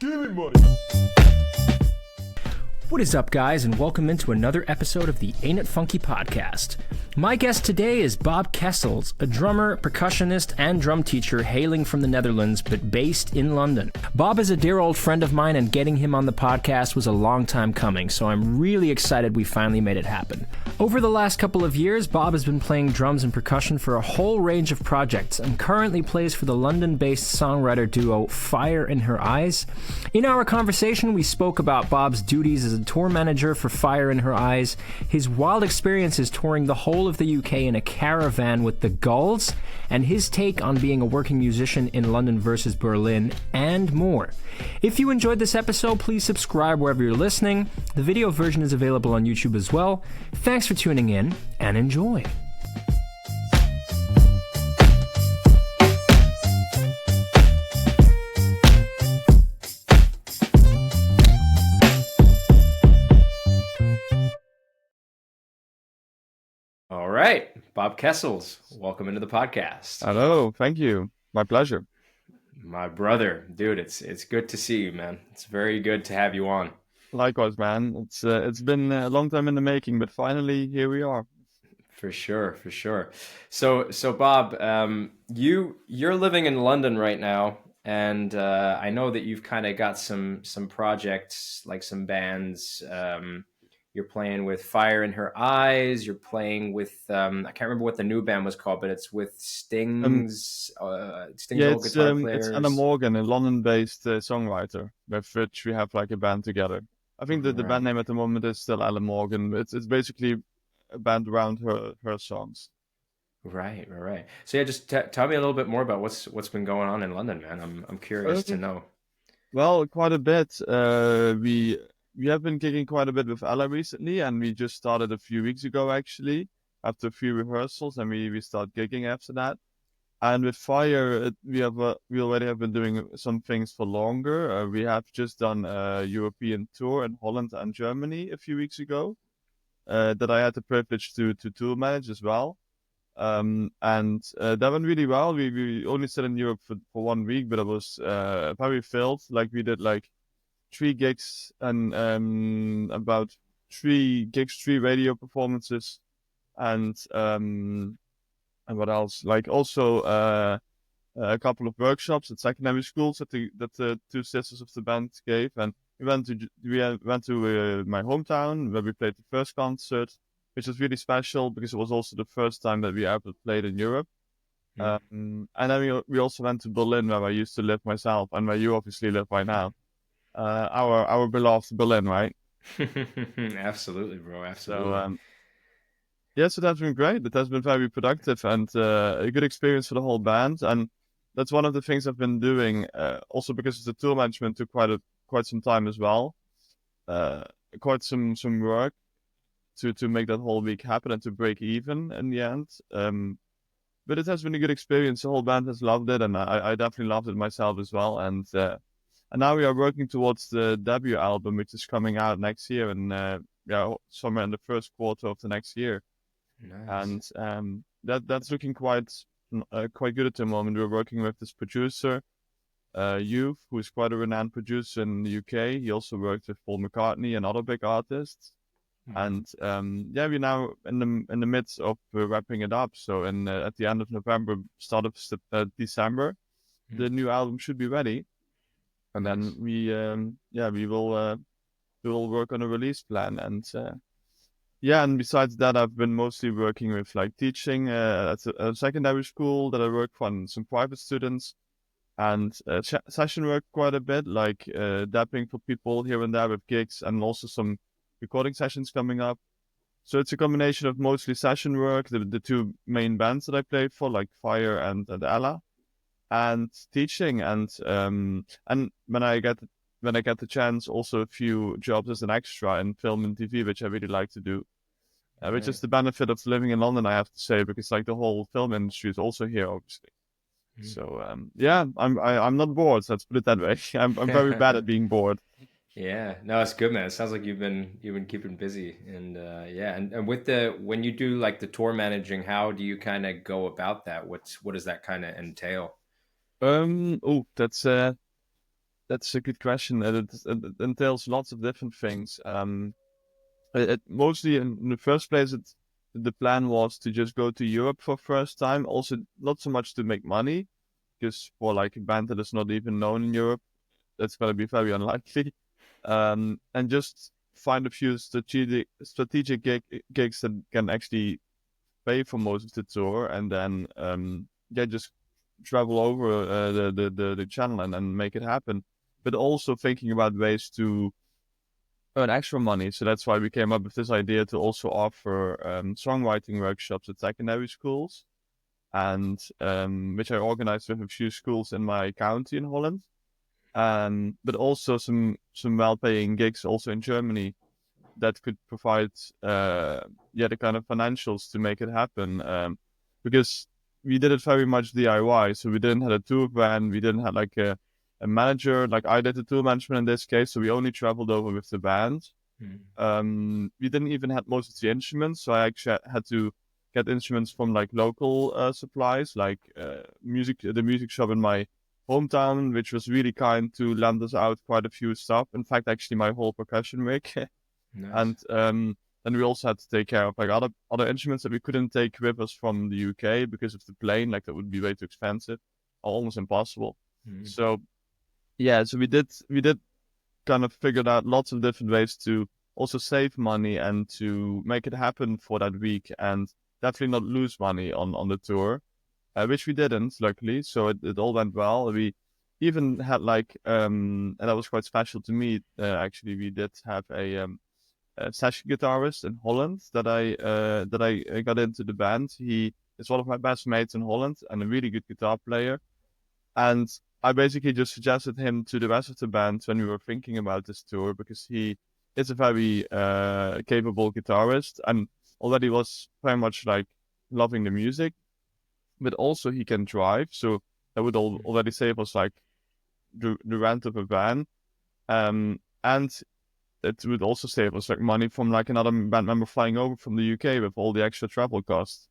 Give me money. What is up, guys, and welcome into another episode of the Ain't It Funky podcast. My guest today is Bob Kessels, a drummer, percussionist, and drum teacher hailing from the Netherlands, but based in London. Bob is a dear old friend of mine, and getting him on the podcast was a long time coming, so I'm really excited we finally made it happen. Over the last couple of years, Bob has been playing drums and percussion for a whole range of projects, and currently plays for the London-based songwriter duo Fire in Her Eyes. In our conversation, we spoke about Bob's duties as a tour manager for Fire in Her Eyes, his wild experiences touring the whole of the UK in a caravan with the Gulls, and his take on being a working musician in London versus Berlin, and more. If you enjoyed this episode, please subscribe wherever you're listening. The video version is available on YouTube as well. Thanks for tuning in, and enjoy. All right, Bob Kessels, welcome into the podcast. Hello, thank you. My pleasure. My brother, dude, it's good to see you, man. It's very good to have you on. Likewise, man. It's been a long time in the making, but finally here we are. For sure. So Bob, you're living in London right now, and I know that you've kind of got some projects, like some bands. You're playing with Fire in Her Eyes. You're playing with I can't remember what the new band was called, but it's with Sting's old guitar players. It's Anna Morgan, a London-based songwriter, with which we have like a band together. I think that the band name at the moment is still Alan Morgan. It's basically a band around her songs. Right. So yeah, just tell me a little bit more about what's been going on in London, man. I'm curious to know. Well, quite a bit. We have been gigging quite a bit with Ella recently, and we just started a few weeks ago, actually, after a few rehearsals, and we start gigging after that. And with Fire, we already have been doing some things for longer. We have just done a European tour in Holland and Germany a few weeks ago, that I had the privilege to tour manage as well. And that went really well. We only stayed in Europe for 1 week, but it was very filled. Like, we did like 3 gigs and about 3 radio performances, and what else? Like also a couple of workshops at secondary schools that the 2 sisters of the band gave, and we went to my hometown where we played the first concert, which was really special because it was also the first time that we ever played in Europe. And then we also went to Berlin, where I used to live myself, and where you obviously live right now. Our beloved Berlin, right? Absolutely, bro. Absolutely. So that's been great. It has been very productive and a good experience for the whole band. And that's one of the things I've been doing. Also because the tour management took quite some time as well. Quite some work to make that whole week happen and to break even in the end. But it has been a good experience. The whole band has loved it, and I definitely loved it myself as well. And now we are working towards the debut album, which is coming out next year, and somewhere in the first quarter of the next year. Nice. And that's looking quite good at the moment. We're working with this producer, Youth, who is quite a renowned producer in the UK. He also worked with Paul McCartney and other big artists. And we're now in the midst of wrapping it up. So at the end of November, start of December, the new album should be ready. And then we will work on a release plan, and besides that, I've been mostly working with like teaching at a secondary school that I work for, and some private students, and session work quite a bit, like dapping for people here and there with gigs, and also some recording sessions coming up. So it's a combination of mostly session work, the 2 main bands that I played for, like Fire and Ella, and teaching, and when I get the chance, also a few jobs as an extra in film and TV, which I really like to do, which is the benefit of living in London, I have to say, because like the whole film industry is also here, obviously. So I'm not bored. So let's put it that way. I'm very bad at being bored. Yeah, no, it's good, man. It sounds like you've been keeping busy, and and with when you do like the tour managing, how do you kind of go about that? What does that kind of entail? That's That's a good question. It entails lots of different things. Mostly in the first place, the plan was to just go to Europe for first time. Also, not so much to make money, because for like a band that is not even known in Europe, that's going to be very unlikely. And just find a few strategic gigs that can actually pay for most of the tour, and then yeah, just travel over the channel and make it happen. But also thinking about ways to earn extra money. So that's why we came up with this idea to also offer songwriting workshops at secondary schools, and which I organized with a few schools in my county in Holland. But also some well-paying gigs also in Germany that could provide yeah, the kind of financials to make it happen. Because we did it very much DIY, so we didn't have a tour van, we didn't have like a manager, like I did the tour management in this case, so we only traveled over with the band. We didn't even have most of the instruments, so I actually had to get instruments from like local supplies, like the music shop in my hometown, which was really kind to lend us out quite a few stuff. In fact, actually, my whole percussion rig. Nice. And then we also had to take care of like other instruments that we couldn't take with us from the UK because of the plane. Like that would be way too expensive, almost impossible. Mm. So yeah, so we did kind of figured out lots of different ways to also save money and to make it happen for that week, and definitely not lose money on the tour, which we didn't, luckily. So it all went well. We even had like and that was quite special to me. Actually, we did have a session guitarist in Holland that I got into the band. He is one of my best mates in Holland and a really good guitar player. And I basically just suggested him to the rest of the band when we were thinking about this tour, because he is a very capable guitarist and already was very much like loving the music, but also he can drive. So that would already save us like the rent of a van. And it would also save us like money from like another band member flying over from the UK with all the extra travel costs.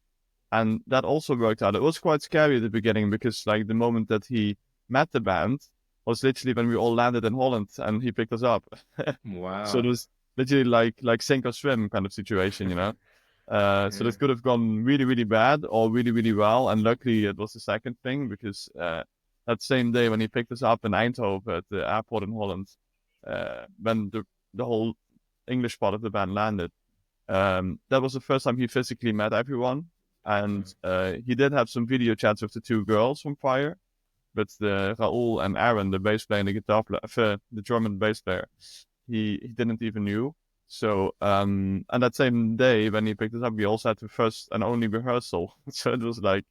And that also worked out. It was quite scary at the beginning because like the moment that he met the band was literally when we all landed in Holland and he picked us up. So it Wow. was literally like sink or swim kind of situation, you know. So Yeah. this could have gone really, really bad or really, really well. And luckily it was the second thing, because that same day when he picked us up in Eindhoven at the airport in Holland, when the whole English part of the band landed, that was the first time he physically met everyone. And he did have some video chats with the two girls from Fire, but the Raoul and Aaron, the bass player and the guitar player, the drum and bass player, he didn't even knew. So and that same day when he picked us up, we also had the first and only rehearsal. So it was like,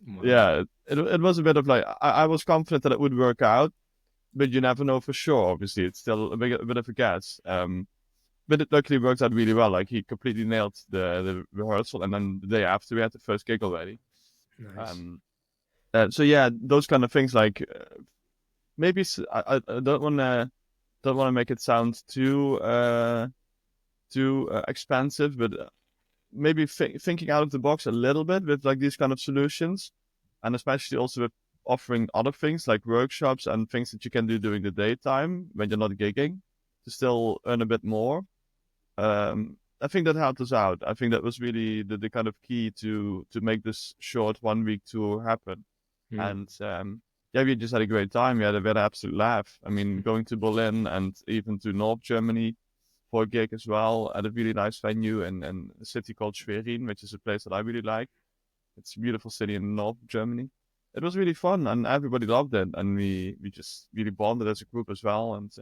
Wow. yeah, it was a bit of like I was confident that it would work out, but you never know for sure. Obviously, it's still a bit of a guess. But it luckily worked out really well. Like he completely nailed the rehearsal, and then the day after we had the first gig already. Nice. Um, so yeah, those kind of things. Like maybe I don't want to make it sound too expensive, but maybe thinking out of the box a little bit with like these kind of solutions, and especially also with offering other things like workshops and things that you can do during the daytime when you're not gigging to still earn a bit more. I think that helped us out. I think that was really the kind of key to make this short 1 week tour happen. Mm. And yeah, we just had a great time. We had an absolute laugh. I mean, going to Berlin and even to North Germany for a gig as well at a really nice venue in a city called Schwerin, which is a place that I really like. It's a beautiful city in North Germany. It was really fun and everybody loved it. And we just really bonded as a group as well. And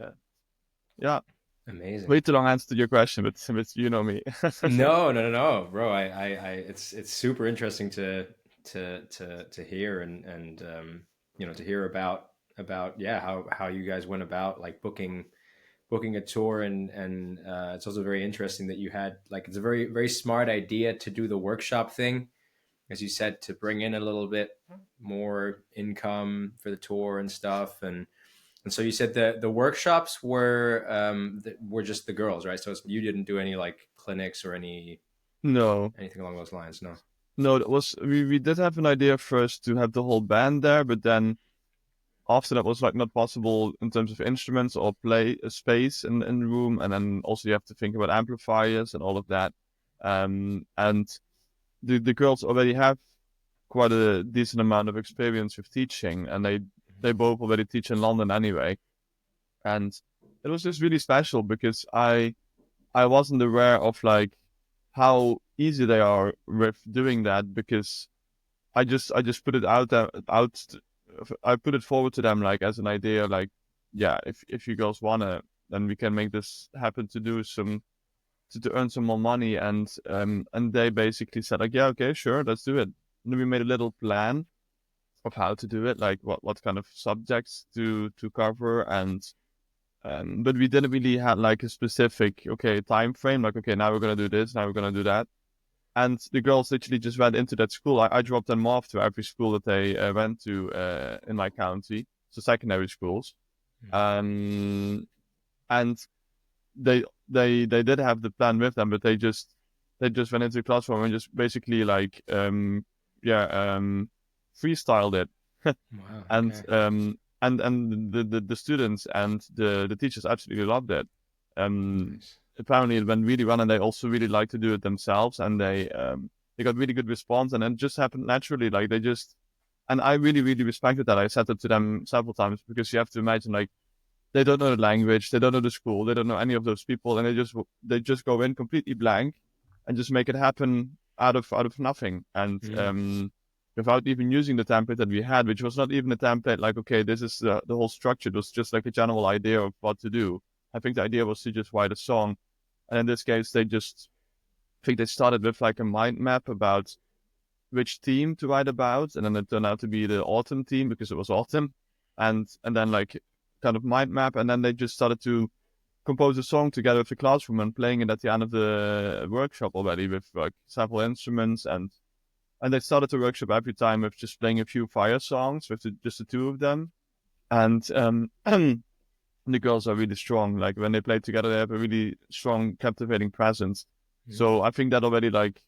yeah, Amazing. way too long answer to your question, but you know me. No, no, no, no, bro. It's super interesting to hear and you know, to hear about yeah, how you guys went about like booking a tour and it's also very interesting that you had like it's a very smart idea to do the workshop thing, as you said, to bring in a little bit more income for the tour and stuff. And so you said the workshops were just the girls, right? So you didn't do any like clinics or No, anything along those lines, no. no, that was we did have an idea first to have the whole band there, but then after that was like not possible in terms of instruments or play space in the room, and then also you have to think about amplifiers and all of that. And the girls already have quite a decent amount of experience with teaching, and they both already teach in London anyway. And it was just really special because I wasn't aware of like how easy they are with doing that, because I just put it out there out I put it forward to them like as an idea, like, yeah, if you girls wanna, then we can make this happen to do some to earn some more money. And they basically said like, yeah, okay, sure, let's do it. And then we made a little plan of how to do it, like what kind of subjects to cover. And but we didn't really have like a specific time frame, like, okay, now we're gonna do this, now we're gonna do that. And the girls literally just went into that school. I dropped them off to every school that they went to in my county, so secondary schools. Um, and they did have the plan with them, but they just went into the classroom and just basically like yeah freestyled it. Wow. And Okay. the students and the teachers absolutely loved it. Nice. Apparently it went really well, and they also really like to do it themselves, and they got really good response, and it just happened naturally. Like they just, and I really really respected that. I said it to them several times, because you have to imagine, like, they don't know the language, they don't know the school, they don't know any of those people, and they just go in completely blank and just make it happen out of nothing. And Mm. without even using the template that we had, which was not even a template like, okay, this is the whole structure. It was just like a general idea of what to do. I think the idea was to just write a song. And in this case, I think they started with like a mind map about which theme to write about, and then it turned out to be the autumn theme because it was autumn. And then like kind of mind map, and then they just started to compose a song together with the classroom and playing it at the end of the workshop already with like several instruments. And they started the workshop every time with just playing a few fire songs with just the two of them. And the girls are really strong. Like when they play together, they have a really strong, captivating presence. Mm. So I think that already like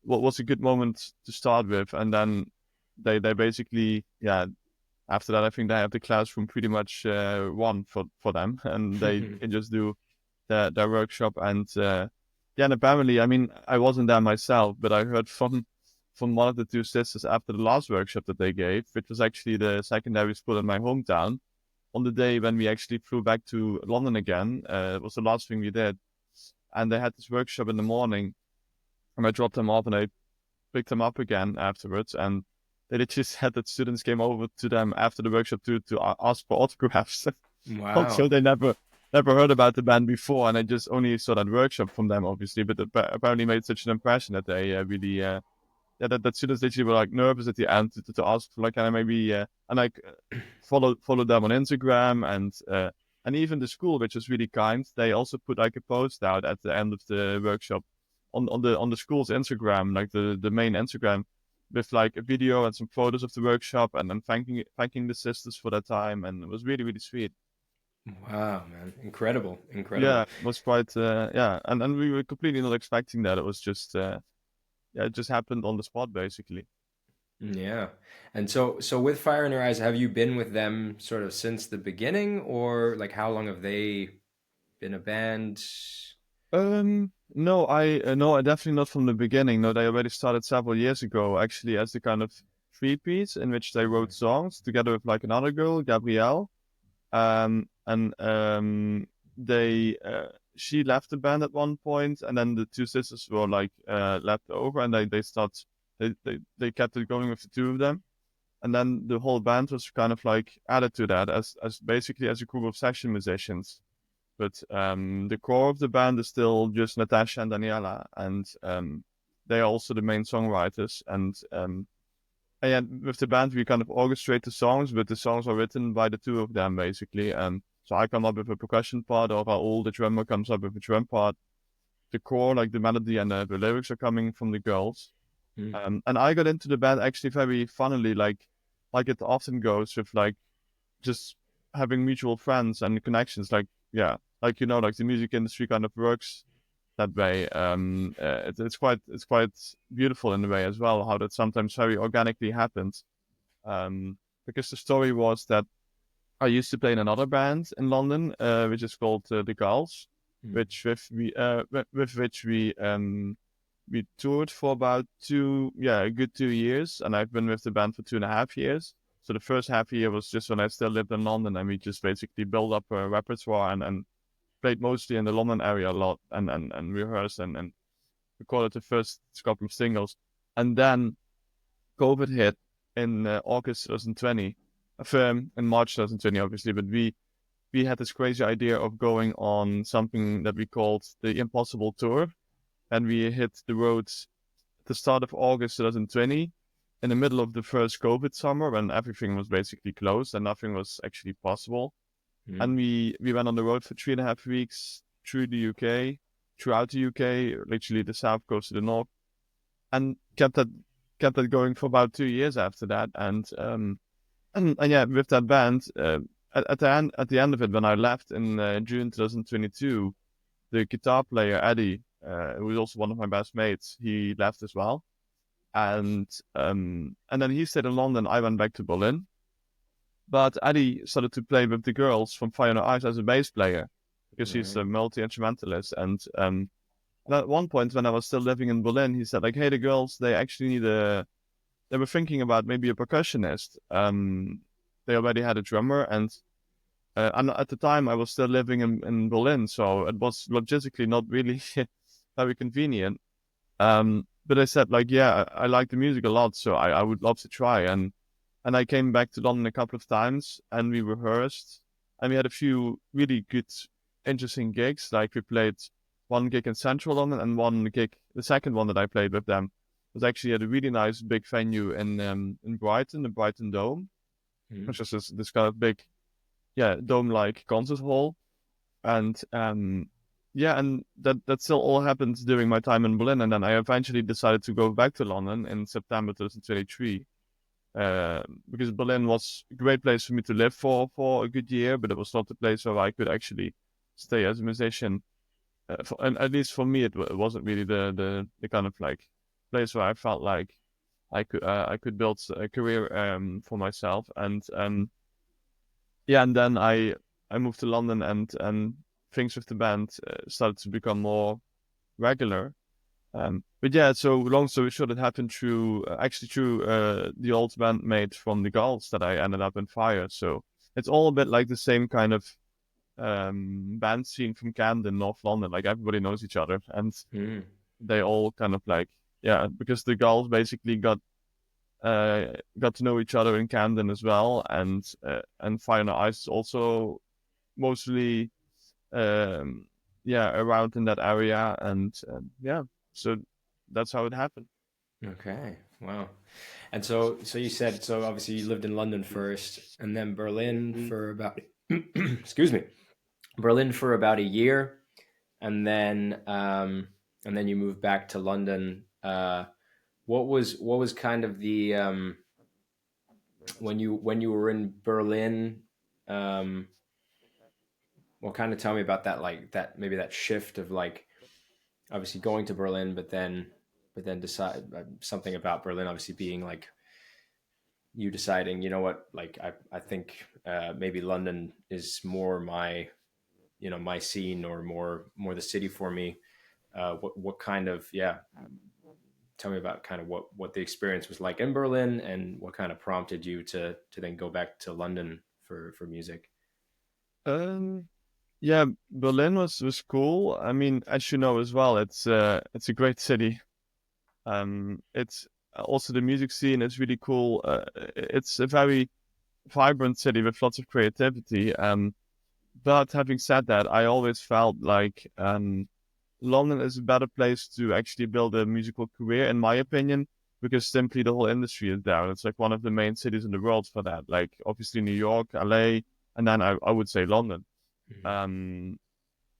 what was a good moment to start with. And then they basically, yeah, after that I think they have the classroom pretty much won for them, and they can just do their workshop. And yeah, and apparently, I mean, I wasn't there myself, but I heard from one of the two sisters after the last workshop that they gave, which was actually the secondary school in my hometown. On the day when we actually flew back to London again, it was the last thing we did, and they had this workshop in the morning, and I dropped them off, and I picked them up again afterwards, and they literally said that students came over to them after the workshop to ask for autographs. Also, Wow. they never heard about the band before, and I just only saw that workshop from them, obviously. But it apparently made such an impression that they really yeah, that students literally were like nervous at the end to ask for like, can I maybe and like follow them on Instagram. And even the school, which was really kind, they also put like a post out at the end of the workshop on the school's Instagram, like the main Instagram, with like a video and some photos of the workshop, and then thanking the sisters for their time. And it was really really sweet. Wow, man. Incredible. Yeah, Incredible. it was quite yeah, and we were completely not expecting that. It was just yeah, it just happened on the spot basically. Yeah. And so with Fire in Your Eyes, have you been with them sort of since the beginning, or like how long have they been a band? No, no, definitely not from the beginning. No, they already started several years ago, actually, as the kind of three-piece in which they wrote songs together with like another girl, Gabrielle. And they she left the band at one point, and then the two sisters were like left over, and they kept it going with the two of them. And then the whole band was kind of like added to that as basically as a group of session musicians. But the core of the band is still just Natasha and Daniela, and they are also the main songwriters. And yeah, with the band we kind of orchestrate the songs, but the songs are written by the two of them basically. So I come up with a percussion part, or Raoul, the drummer, comes up with a drum part. The core, like the melody and the lyrics, are coming from the girls. Mm. And I got into the band actually very funnily, like it often goes with like just having mutual friends and connections. Like, yeah, like, like the music industry kind of works that way. It's quite beautiful in a way as well, how that sometimes very organically happens. Because the story was that I used to play in another band in London, which is called the Gals, Mm. which with which we toured for about a good 2 years, and I've been with the band for 2.5 years. So the first half year was just when I still lived in London, and we just basically built up a repertoire and played mostly in the London area a lot, and rehearsed and recorded the first couple of singles, and then COVID hit in August 2020, in March 2020, obviously, but we had this crazy idea of going on something that we called the Impossible Tour, and we hit the roads at the start of August 2020, in the middle of the first COVID summer when everything was basically closed and nothing was actually possible. Mm. And we went on the road for 3.5 weeks through the UK, throughout the UK, literally the south coast to the north, and kept that going for about 2 years after that. And yeah, with that band, at the end of it, when I left in June 2022, the guitar player Eddie, who was also one of my best mates, he left as well. And then he stayed in London. I went back to Berlin. But Eddie started to play with the girls from Fire No Ice as a bass player because he's Right. a multi-instrumentalist. And at one point, when I was still living in Berlin, he said, like, hey, the girls, they actually need they were thinking about maybe a percussionist. They already had a drummer, and at the time I was still living in Berlin, so it was logistically not really very convenient. But I said, like, yeah, I like the music a lot, so I would love to try. And I came back to London a couple of times, and we rehearsed, and we had a few really good, interesting gigs. Like we played one gig in Central London, and one gig, the second one that I played with them, was actually at a really nice big venue in Brighton, the Brighton Dome, Mm. which is this kind of big, yeah, dome-like concert hall. And yeah, and that still all happened during my time in Berlin, and then I eventually decided to go back to London in September 2023, because Berlin was a great place for me to live for a good year, but it was not the place where I could actually stay as a musician. And at least for me, it wasn't really the kind of like place where I felt like I could build a career for myself. And yeah, and then I moved to London, and things with the band started to become more regular. But yeah, so long story short, it happened through the old bandmate from the Gulls that I ended up in Fire. So it's all a bit like the same kind of band scene from Camden, North London. Like everybody knows each other, and Mm. they all kind of like, yeah, because the Gulls basically got to know each other in Camden as well, and Fire and Ice is also mostly um around in that area, and yeah, so that's how it happened. Okay. Wow. And so you said, so obviously you lived in London first, and then Berlin for about excuse me, Berlin for about a year, and then you moved back to London. What was kind of the when you were in Berlin? Um, well, kind of tell me about that, like that maybe that shift of like obviously going to Berlin, but then decide something about Berlin obviously being like you deciding, you know what, like I think maybe London is more my my scene, or more the city for me. What kind of, yeah, tell me about kind of what the experience was like in Berlin, and what kind of prompted you to then go back to London for music. um yeah, Berlin was cool. I mean, as you know as well, it's a great city. It's also, the music scene is really cool. It's a very vibrant city with lots of creativity. But having said that, I always felt like London is a better place to actually build a musical career, in my opinion, because simply the whole industry is there. It's like one of the main cities in the world for that. Like obviously New York, LA, and then I would say London. Mhm. Um,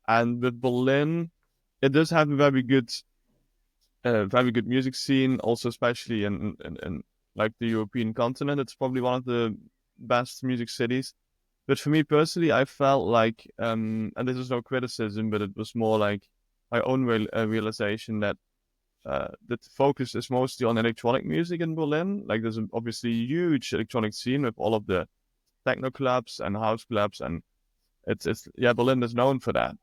and with Berlin, it does have a very good music scene, also especially in like the European continent. It's probably one of the best music cities. But for me personally, I felt like, and this is no criticism, but it was more like my own realization that the focus is mostly on electronic music in Berlin. Like there's obviously a huge electronic scene with all of the techno clubs and house clubs, and it's Berlin is known for that.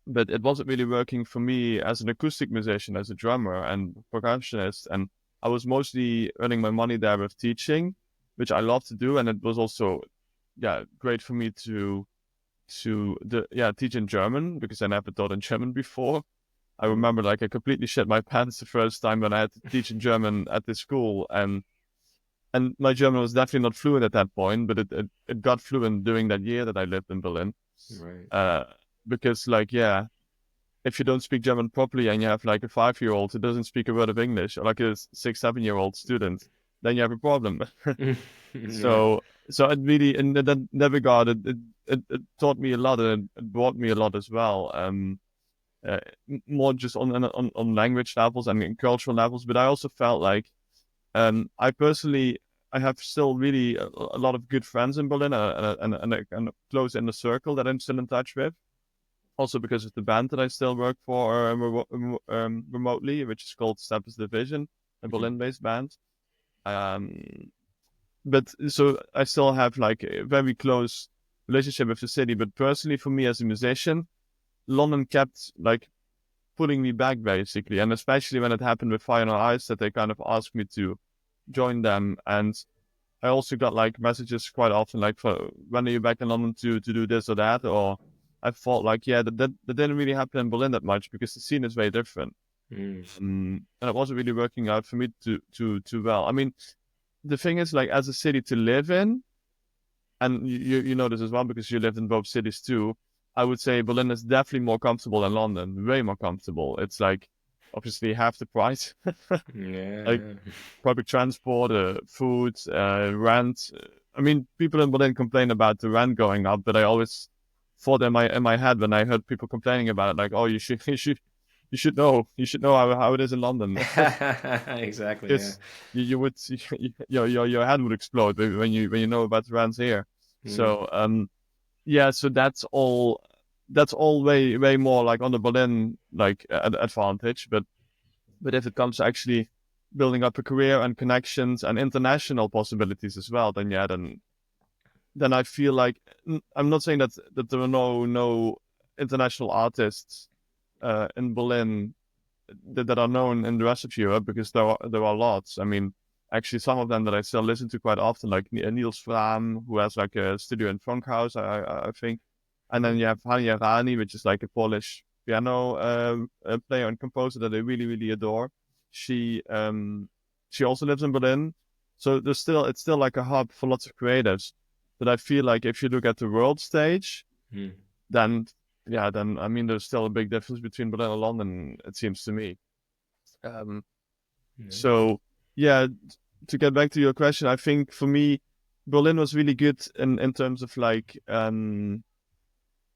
But it wasn't really working for me as an acoustic musician, as a drummer and percussionist. And I was mostly earning my money there with teaching, which I love to do. And it was also, great for me to teach in German, because I never taught in German before. I remember I completely shit my pants the first time when I had to teach in German at this school. And my German was definitely not fluent at that point, but it got fluent during that year that I lived in Berlin. Right. Because if you don't speak German properly and you have a 5-year-old who doesn't speak a word of English, or a 6-7-year-old student, then you have a problem. So it really, in that regard, it taught me a lot, and it brought me a lot as well. More just on language levels and in cultural levels, but I also felt I have still really a lot of good friends in Berlin, and a close inner circle that I'm still in touch with. Also because of the band that I still work for remotely, which is called Step's Division, a Berlin-based band. But so I still have a very close relationship with the city. But personally, for me as a musician, London kept pulling me back basically, and especially when it happened with Fire on Ice, that they kind of asked me to join them. And I also got messages quite often for when are you back in London to do this or that, or I thought that didn't really happen in Berlin that much, because the scene is very different. And it wasn't really working out for me too well. I mean, the thing is, as a city to live in, and you know this as well because you lived in both cities too, I would say Berlin is definitely more comfortable than London, way more comfortable. It's obviously half the price. Public transport, food, rent. I mean, people in Berlin complain about the rent going up, but I always thought in my head when I heard people complaining about it, oh, you should know how it is in London. Exactly. Yes, you would your head would explode when you know about the rents here. So so that's all way more on the Berlin advantage. But if it comes to actually building up a career and connections and international possibilities as well, then I feel I'm not saying that there are no international artists in Berlin that are known in the rest of Europe, because there are lots. I mean, actually, some of them that I still listen to quite often, like Niels Frahm, who has a studio in Funkhaus, I think. And then you have Hania Rani, which is a Polish piano player and composer that I really, really adore. She also lives in Berlin. So it's still a hub for lots of creatives. But I feel if you look at the world stage, then I mean, there's still a big difference between Berlin and London, it seems to me. So to get back to your question, I think for me, Berlin was really good in terms of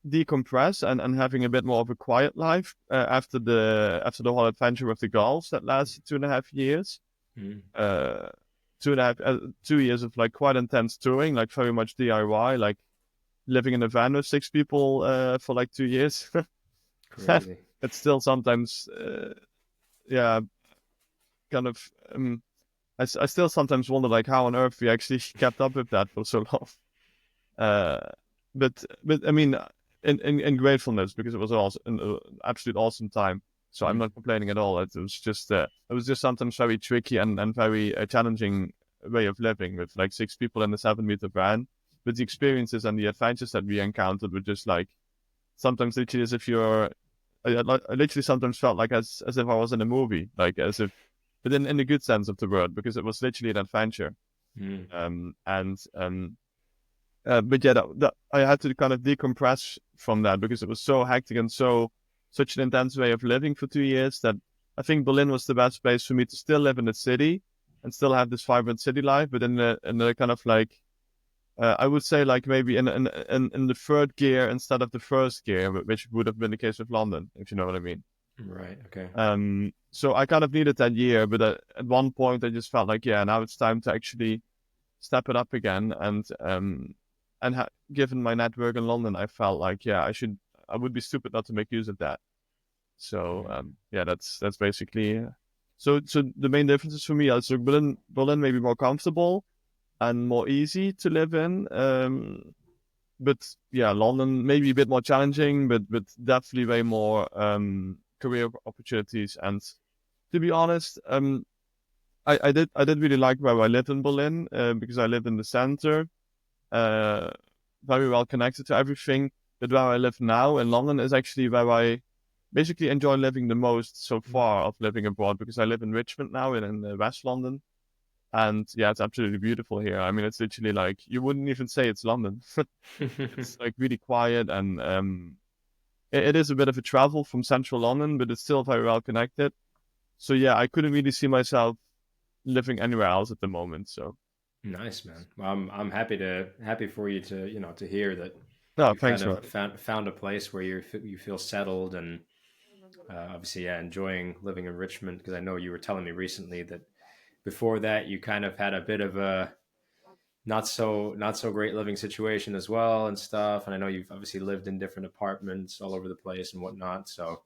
decompress and having a bit more of a quiet life after the whole adventure with the golfs that lasted 2.5 years. 2 years of quite intense touring, very much DIY, living in a van with 6 people for 2 years. Crazy. It's still sometimes kind of I still sometimes wonder how on earth we actually kept up with that for so long. But I mean, in gratefulness, because it was an absolute awesome time. So I'm not complaining at all. It was just sometimes very tricky and very challenging way of living with 6 people in a 7-meter van. But the experiences and the adventures that we encountered were just sometimes literally as if I literally sometimes felt as if I was in a movie, but in the good sense of the word, because it was literally an adventure. But I had to kind of decompress from that, because it was so hectic and such an intense way of living for 2 years, that I think Berlin was the best place for me to still live in the city and still have this vibrant city life, but in the kind of I would say maybe in the third gear instead of the first gear, which would have been the case with London, if you know what I mean. Right. Okay. So I kind of needed that year, but at one point I just felt now it's time to actually step it up again. And given my network in London, I felt I would be stupid not to make use of that. So that's basically. So the main differences for me are Berlin may be more comfortable, and more easy to live in. But yeah, London maybe a bit more challenging, but definitely way more career opportunities. And to be honest, I did really like where I lived in Berlin because I lived in the center, uh, very well connected to everything. But where I live now in London is actually where I basically enjoy living the most so far of living abroad, because I live in Richmond now in West London. And yeah, it's absolutely beautiful here. I mean, it's literally like you wouldn't even say it's London. It's like really quiet, and it is a bit of a travel from central London, but it's still very well connected. So yeah, I couldn't really see myself living anywhere else at the moment. So Nice, man. Well, I'm happy for you to to hear that no, you've kind thanks, of man. found a place where you feel settled and obviously yeah enjoying living in Richmond, because I know you were telling me recently that before that you kind of had a bit of a not so great living situation as well and stuff, and I know you've obviously lived in different apartments all over the place and whatnot, so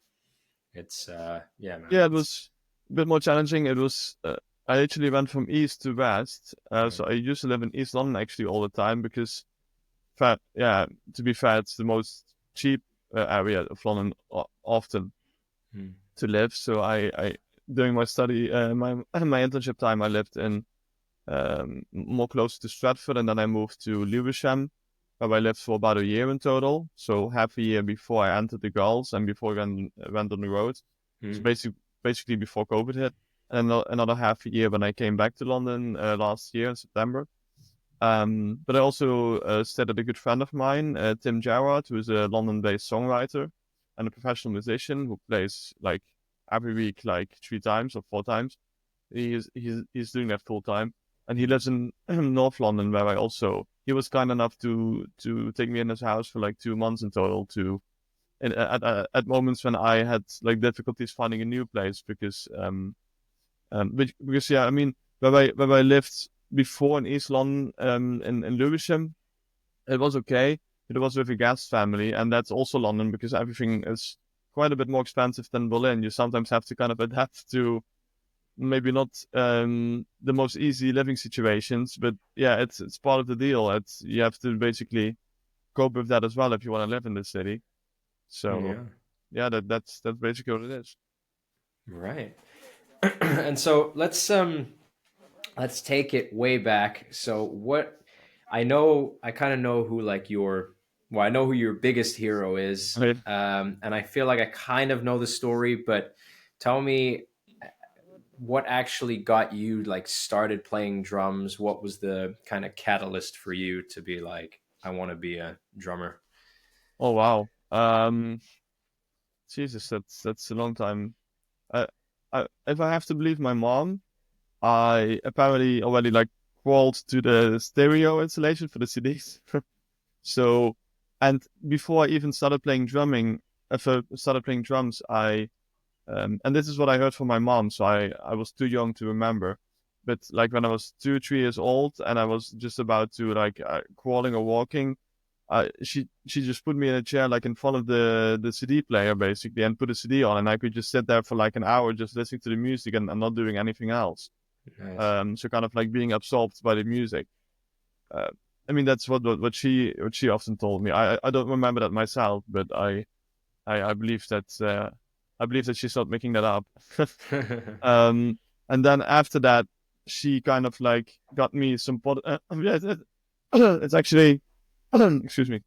it's yeah man Yeah, it it's was a bit more challenging. It was I actually went from east to west. right. So I used to live in East London actually all the time because, yeah, to be fair, it's the most cheap area of London often Mm. to live. So I during my study, my internship time, I lived in more close to Stratford, and then I moved to Lewisham, where I lived for about a year in total. So half a year before I entered the girls and before I went on the road. So Mm. basically before COVID hit, and another half a year when I came back to London last year in September. But I also stayed at a good friend of mine, Tim Gerrard, who is a London-based songwriter and a professional musician who plays like every week, like 3 times or 4 times. He's doing that full time, and he lives in North London, where I also he was kind enough to take me in his house for like 2 months in total to at moments when I had like difficulties finding a new place because yeah, I mean where I lived before in East London in Lewisham, it was okay. It was with a guest family, and that's also London because everything is quite a bit more expensive than Berlin. You sometimes have to kind of adapt to maybe not the most easy living situations, but yeah, it's part of the deal. It's you have to basically cope with that as well if you want to live in the city. So Yeah, yeah, that's basically what it is. right. And so let's take it way back. So what I kind of know who like your well, I know who your biggest hero is. Right. And I feel like I kind of know the story, but tell me what actually got you like started playing drums. What was the kind of catalyst for you to be like, I want to be a drummer? Oh wow. Jesus, that's a long time. I, if I have to believe my mom, I apparently already like crawled to the stereo installation for the CDs. So, and before I even started playing drumming, if I started playing drums, and this is what I heard from my mom, so I was too young to remember. But like when I was 2, 3 years old, and I was just about to like crawling or walking, she just put me in a chair like in front of the CD player basically, and put a CD on, and I could just sit there for like an hour just listening to the music and not doing anything else. Nice. So kind of like being absorbed by the music. Uh, I mean that's what she often told me. I don't remember that myself, but I I believe that she's not making that up. um, and then after that, she kind of like got me some yeah, it's actually excuse me.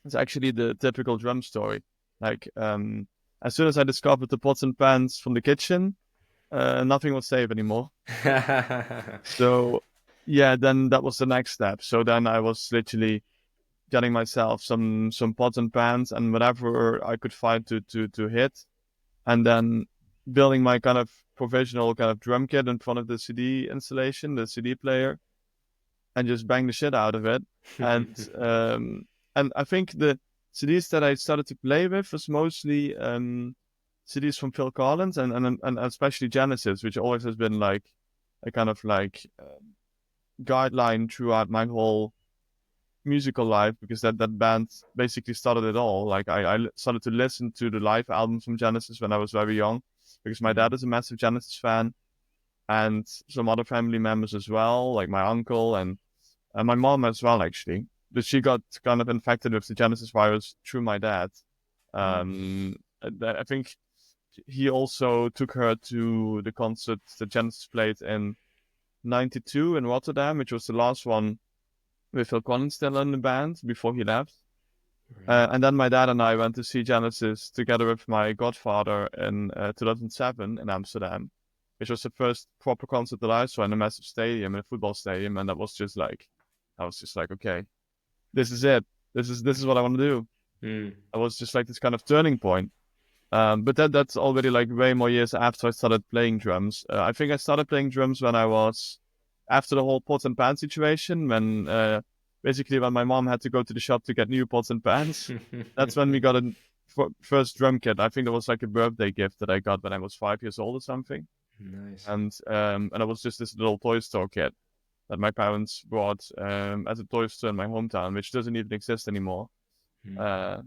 It's actually the typical drum story. Like as soon as I discovered the pots and pans from the kitchen, nothing was safe anymore. So yeah, then that was the next step. So then I was literally getting myself some pots and pans and whatever I could find to hit, and then building my kind of provisional kind of drum kit in front of the CD installation, the CD player, and just bang the shit out of it. And and I think the CDs that I started to play with was mostly CDs from Phil Collins and especially Genesis, which always has been like a kind of like guideline throughout my whole musical life, because that band basically started it all. Like I started to listen to the live albums from Genesis when I was very young, because my dad Mm. is a massive Genesis fan, and some other family members as well, like my uncle. And and my mom as well, actually. But she got kind of infected with the Genesis virus through my dad. I think he also took her to the concert that Genesis played in '92 in Rotterdam, which was the last one with Phil Collins still in the band before he left. Right. And then my dad and I went to see Genesis together with my godfather in 2007 in Amsterdam, which was the first proper concert that I saw in a massive stadium, in a football stadium, and I was just like, okay, this is it. This is what I want to do. Mm. I was just like this kind of turning point. But that's already like way more years after I started playing drums. I think I started playing drums when I was after the whole pots and pans situation, when basically when my mom had to go to the shop to get new pots and pans. That's when we got a first drum kit. I think that was like a birthday gift that I got when I was 5 years old or something. Nice. And it was just this little toy store kit that my parents bought as a toy store in my hometown, which doesn't even exist anymore. Mm. Uh,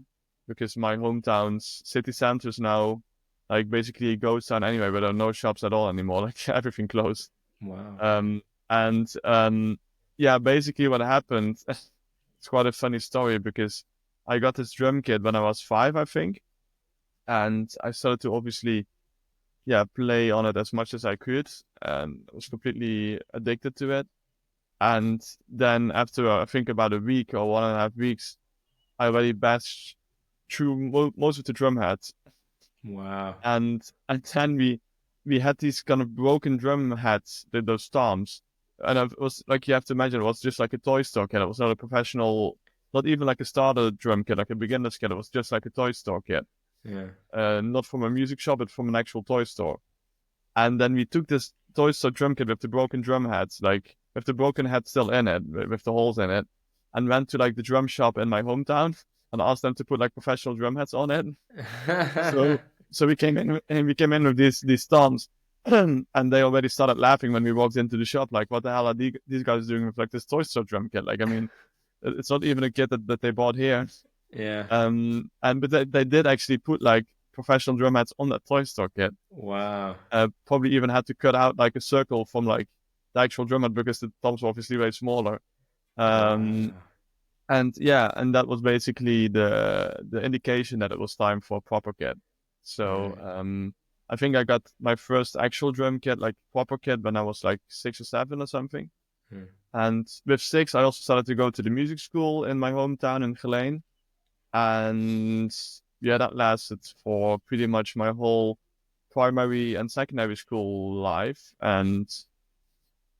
because my hometown's city center is now like basically a ghost town anyway, where there are no shops at all anymore. Like everything closed. Wow. And yeah, basically what happened, it's quite a funny story because I got this drum kit when I was 5, I think, and I started to obviously, yeah, play on it as much as I could, and I was completely addicted to it. And then after I think about a week or 1.5 weeks, I already bashed through most of the drum heads, Wow. and then we had these kind of broken drum heads, those toms, and it was like you have to imagine it was just like a toy store kit. It was not a professional, not even like a starter drum kit, like a beginner's kit. It was just like a toy store kit, Yeah. not from a music shop, but from an actual toy store. And then we took this toy store drum kit with the broken drum heads, like with the broken head still in it, with the holes in it, and went to like the drum shop in my hometown and asked them to put like professional drum heads on it. So so we came in with these toms, and they already started laughing when we walked into the shop. Like, what the hell are these guys doing with like this toy store drum kit? Like, I mean, it's not even a kit that they bought here. Yeah. And but they did actually put like professional drum heads on that toy store kit. Wow. Probably even had to cut out like a circle from like the actual drum head because the toms were obviously way smaller. Um, Wow. and yeah, and that was basically the indication that it was time for a proper kit. So Right. I think I got my first actual drum kit, like proper kit, when I was like 6 or 7 or something. Hmm. And with 6, I also started to go to the music school in my hometown in Geleen. And yeah, that lasted for pretty much my whole primary and secondary school life. And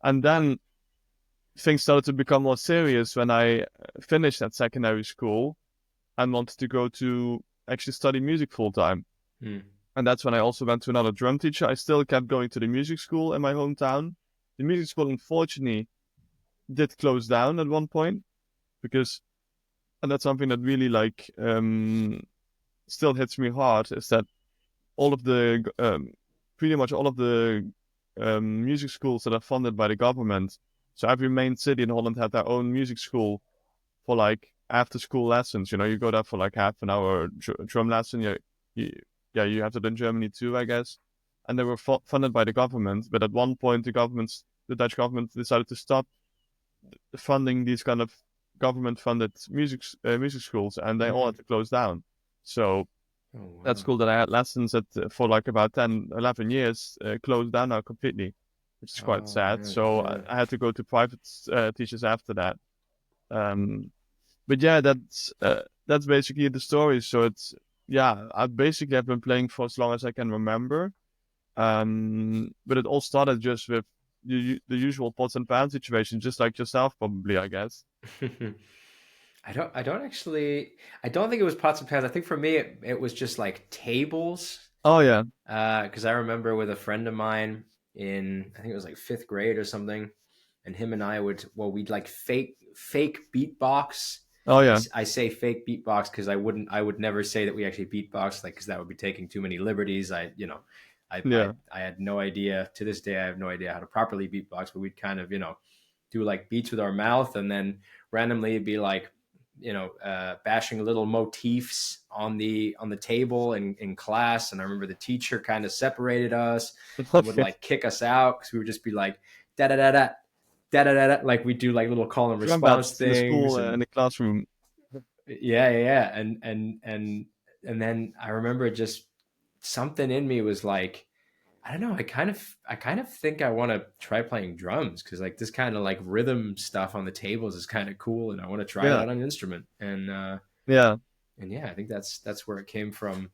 then things started to become more serious when I finished at secondary school and wanted to go to actually study music full time. Hmm. And that's when I also went to another drum teacher. I still kept going to the music school in my hometown. The music school, unfortunately, did close down at one point because, and that's something that really like still hits me hard, is that all of the pretty much all of the music schools that are funded by the government. So every main city in Holland had their own music school for like after school lessons. You know, you go there for like half an hour drum lesson. You, yeah, you have that in Germany too, I guess. And they were funded by the government. But at one point, the Dutch government decided to stop funding these kind of government-funded music schools, and they all Hmm. had to close down. So Oh that wow. school that I had lessons at for like about 10, 11 years closed down now completely, which is quite Oh sad. man. So Yeah. I had to go to private teachers after that. Um, but yeah, that's basically the story. So it's yeah, I basically have been playing for as long as I can remember. But it all started just with the usual pots and pans situation, just like yourself, probably, I guess. I don't think it was pots and pans. I think for me it was just like tables. Oh yeah, Because I remember with a friend of mine in, I think it was like fifth grade or something, and him and I we'd like fake beatbox. oh I, yeah, I say fake beatbox because I would never say that we actually beatbox, like, because that would be taking too many liberties. yeah. I had no idea, to this day I have no idea how to properly beatbox, but we'd kind of, do like beats with our mouth, and then randomly be like, bashing little motifs on the table in class. And I remember the teacher kind of separated us and would Okay. like kick us out because we would just be like da da da da da da da, like we do like little call and Drum response pads in the things, school and in the classroom. yeah, and then I remember just something in me was like, I don't know, I kind of think I want to try playing drums, because like this kind of like rhythm stuff on the tables is kind of cool, and I want to try it Yeah, out on an instrument. yeah. And yeah, I think that's where it came from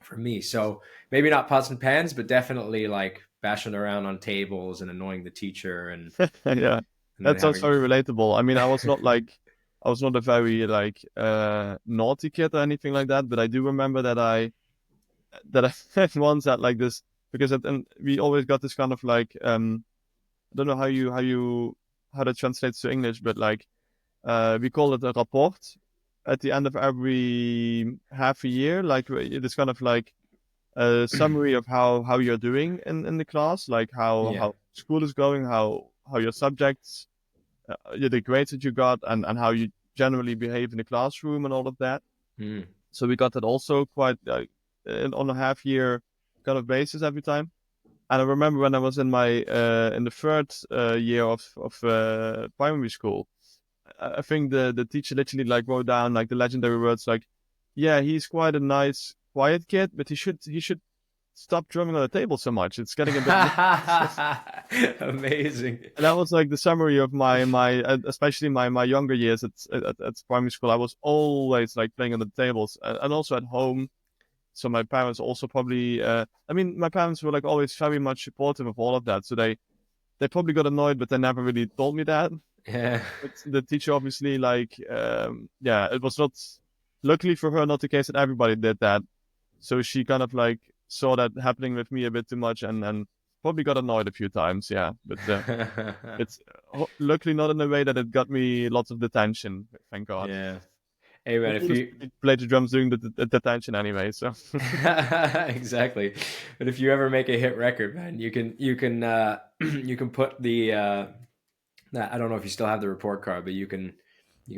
for me. So maybe not pots and pans, but definitely like bashing around on tables and annoying the teacher, Yeah, and then that sounds having very relatable. I mean, I was not a very like naughty kid or anything like that, but I do remember that I once had like this, because and we always got this kind of like I don't know how that translates to English, but like we call it a rapport at the end of every half a year, like this kind of like a summary of how you're doing in the class, like yeah. how school is going, how your subjects, the grades that you got, and how you generally behave in the classroom and all of that. Mm. So we got that also quite on a half year kind of basis every time. And I remember when I was in my in the third year of primary school, I think the teacher literally like wrote down like the legendary words like, "Yeah, he's quite a nice, quiet kid, but he should stop drumming on the table so much. It's getting a bit." Amazing. And that was like the summary of my especially my younger years at primary school. I was always like playing on the tables, and also at home. So my parents also probably, I mean, my parents were like always very much supportive of all of that. So they probably got annoyed, but they never really told me that. Yeah. But the teacher obviously like, yeah, it was not, luckily for her, not the case that everybody did that. So she kind of like saw that happening with me a bit too much, and probably got annoyed a few times. Yeah, but it's luckily not in a way that it got me lots of detention. Thank God. Yeah. Hey man, The if coolest you played the drums doing the detention anyway. So exactly, but if you ever make a hit record, man, you can you can put the I don't know if you still have the report card, but you can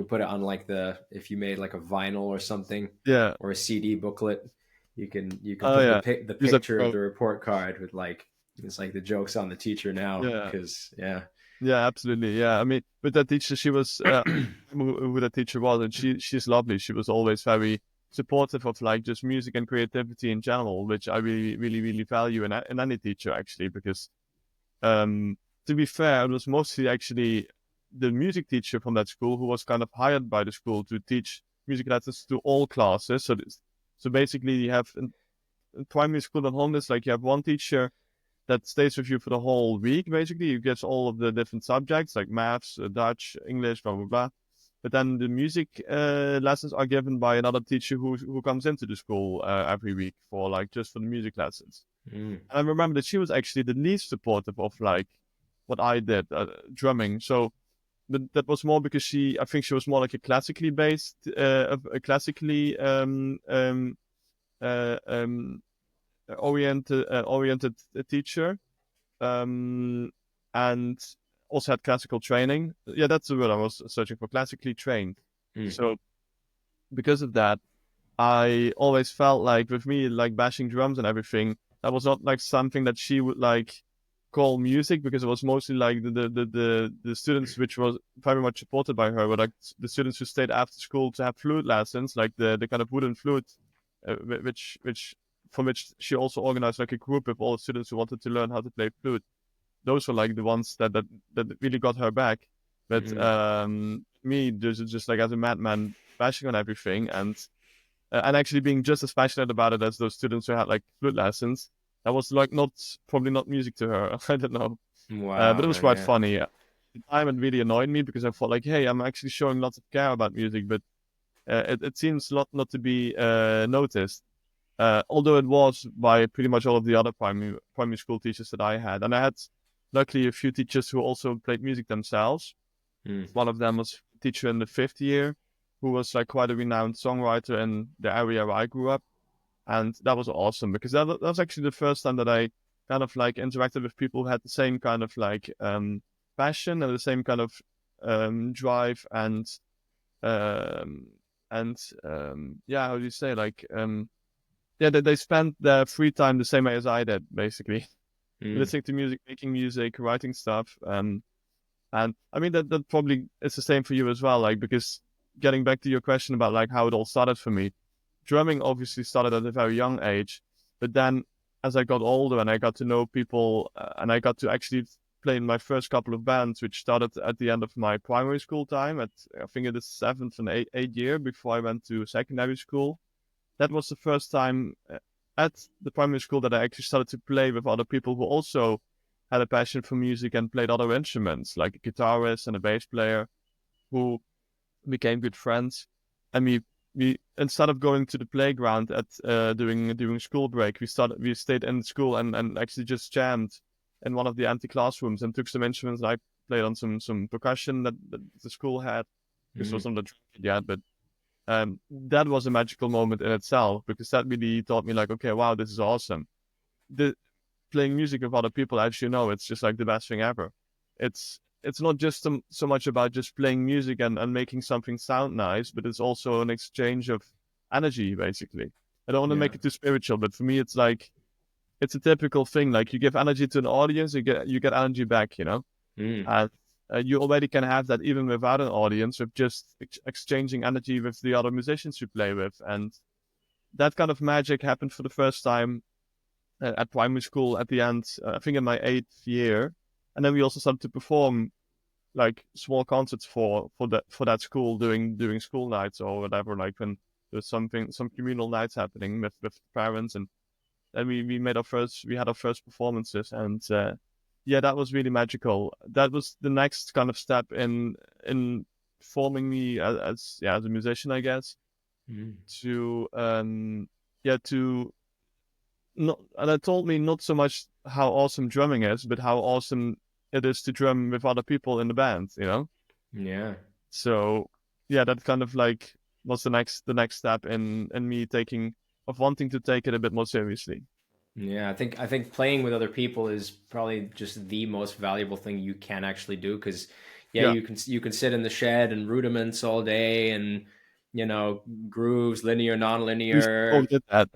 put it on like the, if you made like a vinyl or something, yeah. or a CD booklet, you can Oh put yeah. the Use that picture of pro. the report card with like, it's like the joke's on the teacher now, Yeah. because yeah. Yeah, absolutely. Yeah, I mean, with that teacher, she was who that teacher was, and she's lovely. She was always very supportive of like just music and creativity in general, which I really, really, really value in any teacher actually. Because to be fair, it was mostly actually the music teacher from that school who was kind of hired by the school to teach music lessons to all classes. So basically, you have in primary school and home, it's like you have one teacher that stays with you for the whole week. Basically, you get all of the different subjects like maths, Dutch, English, blah blah blah. But then the music lessons are given by another teacher who comes into the school every week for like just for the music lessons. Mm. And I remember that she was actually the least supportive of like what I did, drumming. So that was more because I think she was more like a classically based, a classically uh, um, oriented teacher, and also had classical training. Yeah, that's the word I was searching for. Classically trained. Mm. So because of that, I always felt like with me like bashing drums and everything, that was not like something that she would like call music, because it was mostly like the students which was very much supported by her were like the students who stayed after school to have flute lessons, like the kind of wooden flute, which from which she also organized like a group of all the students who wanted to learn how to play flute. Those were like the ones that really got her back. But Mm. me just like as a madman bashing on everything, and actually being just as passionate about it as those students who had like flute lessons. That was like probably not music to her. I don't know, but Wow, it was man, quite yeah. funny. At the time, it really annoyed me because I thought like, hey, I'm actually showing lots of care about music, but it seems not to be noticed. Although it was by pretty much all of the other primary school teachers that I had, and I had luckily a few teachers who also played music themselves. Mm. One of them was a teacher in the fifth year, who was like quite a renowned songwriter in the area where I grew up, and that was awesome because that was actually the first time that I kind of like interacted with people who had the same kind of like passion and the same kind of drive um, and yeah, how do you say like yeah, they spent their free time the same way as I did, basically Mm. listening to music, making music, writing stuff. And I mean that probably is the same for you as well, like because getting back to your question about like how it all started for me, drumming obviously started at a very young age, but then as I got older and I got to know people and I got to actually play in my first couple of bands, which started at the end of my primary school time, at I think it is seventh and eighth year before I went to secondary school. That was the first time at the primary school that I actually started to play with other people who also had a passion for music and played other instruments, like a guitarist and a bass player, who became good friends. And we instead of going to the playground at during school break, we stayed in school and actually just jammed in one of the empty classrooms and took some instruments. And I played on some percussion that the school had. This was not the drum kit yet, but that was a magical moment in itself because that really taught me like, okay, wow, this is awesome. The playing music with other people, as you know, it's just like the best thing ever. It's not just so much about just playing music and making something sound nice, but it's also an exchange of energy, basically. I don't want to Yeah. make it too spiritual, but for me, it's like it's a typical thing. Like you give energy to an audience, you get energy back, you know. Mm. And you already can have that even without an audience, with just exchanging energy with the other musicians you play with, and that kind of magic happened for the first time at primary school at the end, I think in my eighth year. And then we also started to perform like small concerts for that school doing school nights or whatever, like when there's some communal nights happening with parents. And then we had our first performances. And yeah, that was really magical. That was the next kind of step in forming me as a musician, I guess, Mm. to to not, and it told me not so much how awesome drumming is, but how awesome it is to drum with other people in the band, you know? Yeah. So yeah, that kind of like was the next step in me wanting to take it a bit more seriously. Yeah, I think playing with other people is probably just the most valuable thing you can actually do because yeah, Yeah, you can sit in the shed and rudiments all day and grooves, linear, we non-linear. both did that.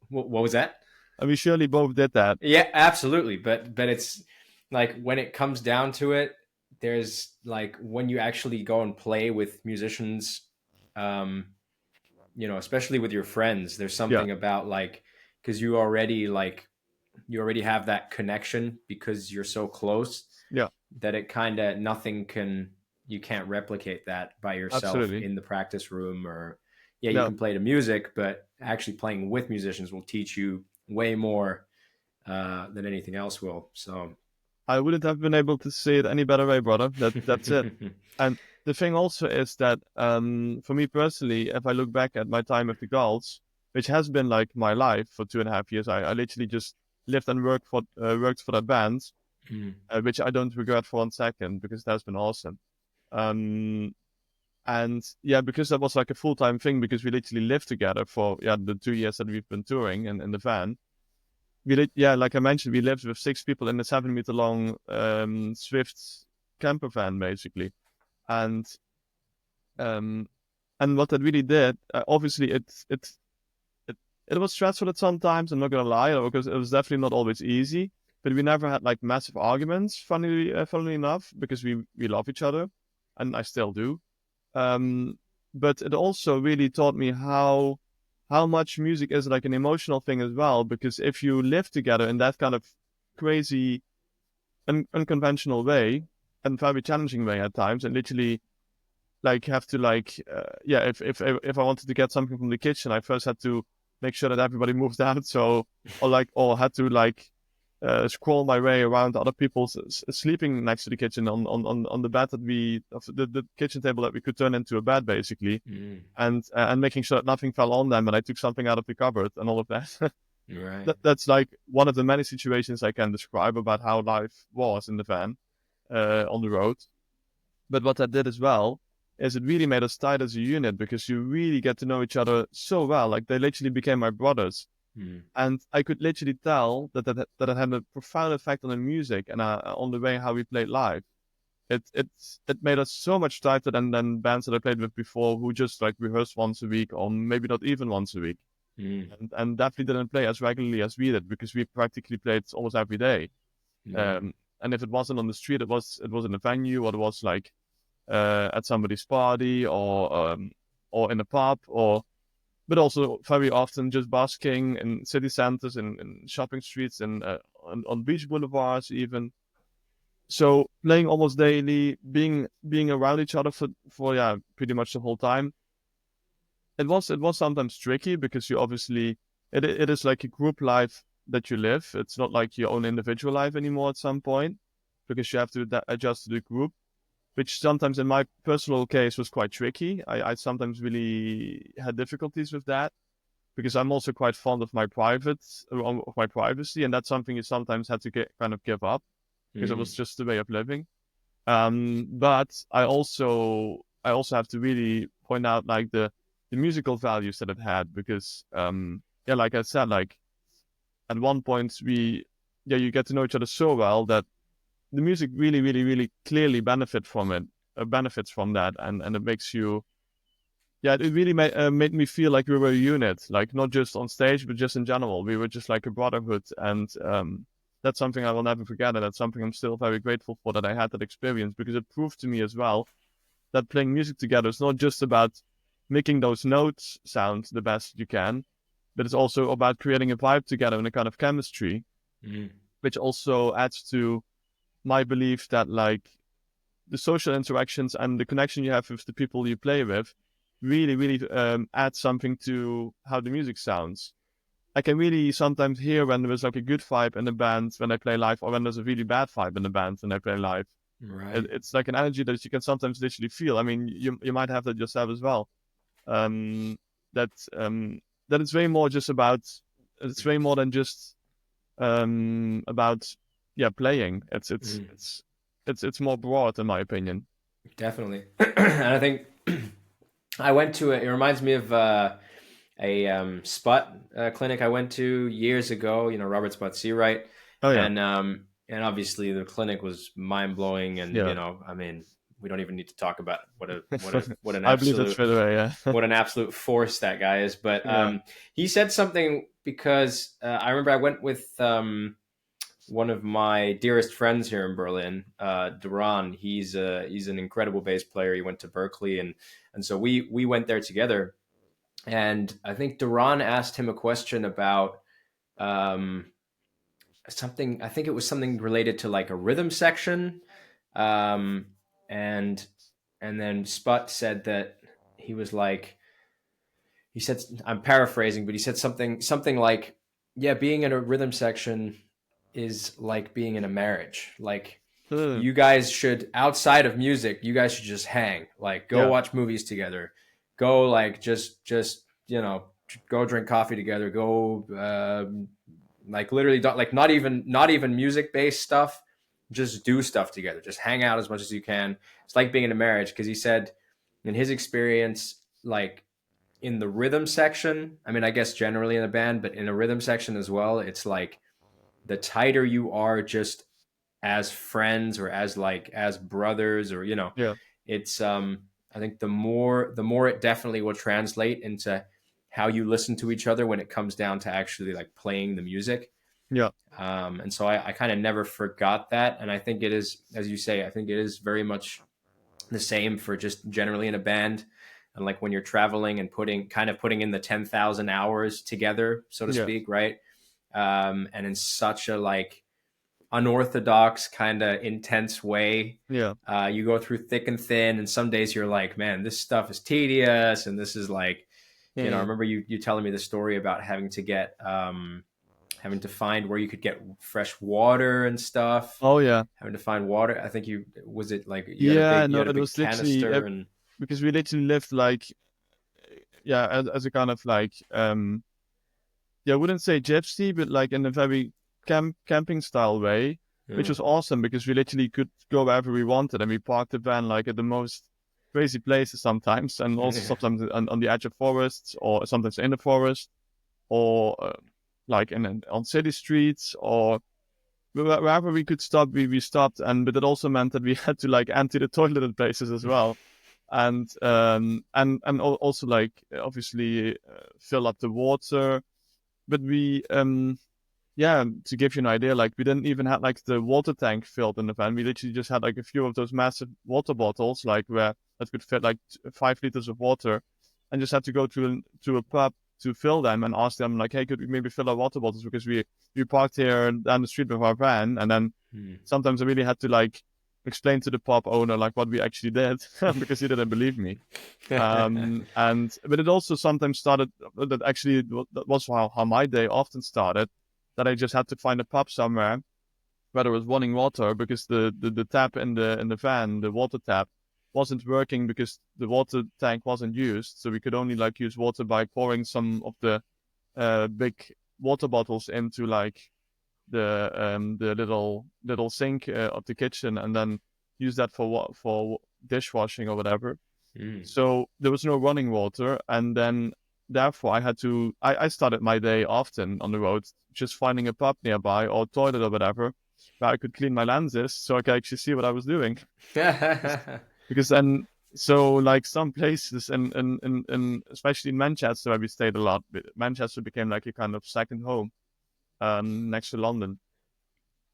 What was that? And we surely both did that. Yeah, absolutely. But it's like when it comes down to it, there's like when you actually go and play with musicians, um, especially with your friends, there's Yeah, something about like because you already have that connection because you're so close yeah, that it kind of nothing can you can't replicate that by yourself absolutely. in the practice room or yeah, you No, can play the music, but actually playing with musicians will teach you way more than anything else will. So, I wouldn't have been able to say it any better way, brother. That's it. And the thing also is that for me personally, if I look back at my time with the Gulls, which has been like my life for 2.5 years, I literally just lived and worked for that band, mm, which I don't regret for 1 second because that's been awesome. Um, and yeah, because that was like a full time thing because we literally lived together for the 2 years that we've been touring in the van. Like I mentioned, we lived with 6 people in a 7 meter long Swift camper van, basically. And um, and what that really did, obviously, it it was stressful at some times. I'm not gonna lie, because it was definitely not always easy. But we never had like massive arguments. Funnily enough, because we love each other, and I still do. But it also really taught me how much music is like an emotional thing as well. Because if you live together in that kind of crazy, unconventional way and very challenging way at times, and literally like have to if I wanted to get something from the kitchen, I first had to make sure that everybody moves out. So or had to scroll my way around other people sleeping next to the kitchen on the bed the kitchen table that we could turn into a bed basically, mm, and making sure that nothing fell on them and I took something out of the cupboard and all of that. right. That's like one of the many situations I can describe about how life was in the van on the road. But what that did as well is it really made us tight as a unit because you really get to know each other so well. Like they literally became my brothers. Mm, And I could literally tell that it had a profound effect on the music and on the way how we played live. It made us so much tighter than bands that I played with before who just like rehearsed once a week or maybe not even once a week. mm, And definitely didn't play as regularly as we did because we practically played almost every day. yeah. Um, and if it wasn't on the street, it was in a venue, or it was like at somebody's party, or in a pub, but also very often just busking in city centers, in shopping streets, and on beach boulevards even. So playing almost daily, being around each other for yeah, pretty much the whole time. It was sometimes tricky because you obviously it is like a group life that you live. It's not like your own individual life anymore at some point, because you have to adjust to the group, which sometimes in my personal case was quite tricky. I sometimes really had difficulties with that, because I'm also quite fond of of my privacy, and that's something you sometimes had to kind of give up, because it was just the way of living. But I also have to really point out like the musical values that it had, because yeah, like I said, like at one point you get to know each other so well that the music really, really, really clearly benefits from that, and it makes you, yeah, it really made me feel like we were a unit, like not just on stage, but just in general. We were just like a brotherhood, and that's something I will never forget, and that's something I'm still very grateful for, that I had that experience, because it proved to me as well that playing music together is not just about making those notes sound the best you can, but it's also about creating a vibe together and a kind of chemistry, which also adds to my belief that like the social interactions and the connection you have with the people you play with really, really add something to how the music sounds. I can really sometimes hear when there is like a good vibe in the band when I play live, or when there's a really bad vibe in the band when I play live. Right. It's like an energy that you can sometimes literally feel. I mean, you might have that yourself as well. Um, that that it's way more just about. It's way more than just about, yeah, playing. It's more broad, in my opinion. Definitely. And I think I went to it reminds me of a Sput clinic I went to years ago, Robert Sput Seawright. Oh yeah, And obviously the clinic was mind blowing. And, yeah. I mean, we don't even need to talk about what an I believe that absolute, straight away. Yeah, what an absolute force that guy is. But yeah, he said something, because I remember I went with one of my dearest friends here in Berlin, Duran. He's an incredible bass player. He went to Berkeley, and so we went there together. And I think Duran asked him a question about um, something. I think it was something related to like a rhythm section, um, and and then Sput said that he was like, he said, I'm paraphrasing, but he said something like, yeah, being in a rhythm section is like being in a marriage. Like, uh, you guys should, outside of music, you guys should just hang, like go yeah, watch movies together, go like just go drink coffee together, go like literally don't, like not even music based stuff, just do stuff together, just hang out as much as you can. It's like being in a marriage, because he said in his experience, like in the rhythm section, I mean, I guess generally in a band, but in a rhythm section as well, it's like the tighter you are just as friends, or as brothers, or yeah, it's I think the more it definitely will translate into how you listen to each other when it comes down to actually like playing the music. yeah, And so I kind of never forgot that. And I think it is, as you say, I think it is very much the same for just generally in a band. And like when you're traveling and putting in the 10,000 hours together, so to yeah, speak, right? And in such a like unorthodox kind of intense way, yeah, you go through thick and thin. And some days you're like, man, this stuff is tedious, and this is like, I yeah. remember you telling me the story about having to find where you could get fresh water and stuff, Oh yeah, having to find water. I think you was it like yeah. you No, had a it big was literally canister and because we literally lived like, yeah, as a kind of like yeah, I wouldn't say gypsy, but like in a very camping style way, which yeah. was awesome, because we literally could go wherever we wanted, and we parked the van like at the most crazy places sometimes, and also Yeah. sometimes on the edge of forests, or sometimes in the forest, or like on city streets, or wherever we could stop, we stopped. And but it also meant that we had to like empty the toilet at places as well, and also like obviously fill up the water. But we yeah, to give you an idea, like we didn't even have like the water tank filled in the van. We literally just had like a few of those massive water bottles, like where that could fit like 5 liters of water, and just had to go to a pub to fill them and ask them like, hey, could we maybe fill our water bottles because we parked here down the street with our van, and then sometimes I really had to like explain to the pub owner like what we actually did because he didn't believe me. And but it also sometimes started that actually that was how my day often started, that I just had to find a pub somewhere where there was running water because the tap in the van, the water tap, wasn't working because the water tank wasn't used, so we could only like use water by pouring some of the big water bottles into like the little sink of the kitchen, and then use that for dishwashing or whatever. So there was no running water, and then therefore I started my day often on the road just finding a pub nearby or toilet or whatever where I could clean my lenses so I could actually see what I was doing. Because then, so like some places in especially in Manchester where we stayed a lot, Manchester became like a kind of second home next to London.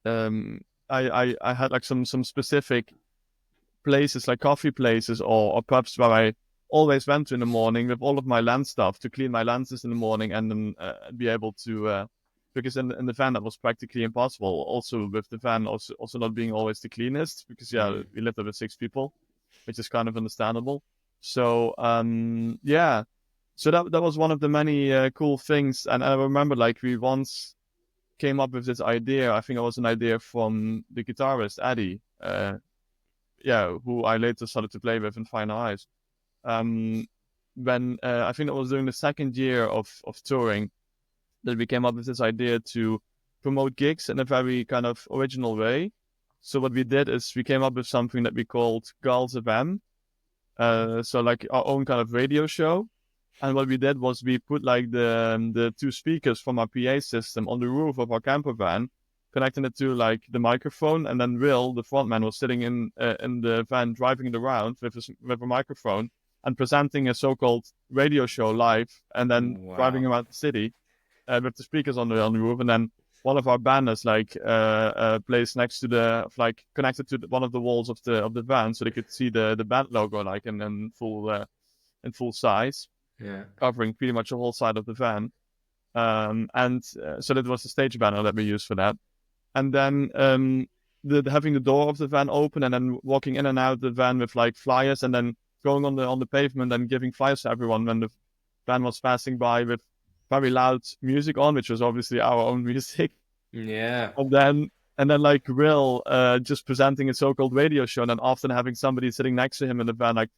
Um, I had like some specific places like coffee places or pubs where I always went to in the morning with all of my lens stuff to clean my lenses in the morning, and then be able to because in the van that was practically impossible. Also with the van also not being always the cleanest, because we lived there with 6 people, which is kind of understandable. So yeah, so that was one of the many cool things. And I remember like we once came up with this idea. I think it was an idea from the guitarist Eddie, yeah, who I later started to play with in Fine Eyes. When I think it was during the second year of touring that we came up with this idea to promote gigs in a very kind of original way. So what we did is we came up with something that we called Girls FM. So like our own kind of radio show. And what we did was we put like the two speakers from our PA system on the roof of our camper van, connecting it to like the microphone, and then Will, the frontman, was sitting in the van driving it around with a microphone and presenting a so-called radio show live, and then driving Wow. around the city with the speakers on the roof, and then one of our banners like placed next to like connected to one of the walls of the van, so they could see the band logo like in full size, Yeah. covering pretty much the whole side of the van. And so that was the stage banner that we used for that. And then having the door of the van open and then walking in and out the van with like flyers, and then going on the pavement and giving flyers to everyone when the van was passing by with very loud music on, which was obviously our own music. Yeah. And then like Will just presenting a so-called radio show, and then often having somebody sitting next to him in the van, like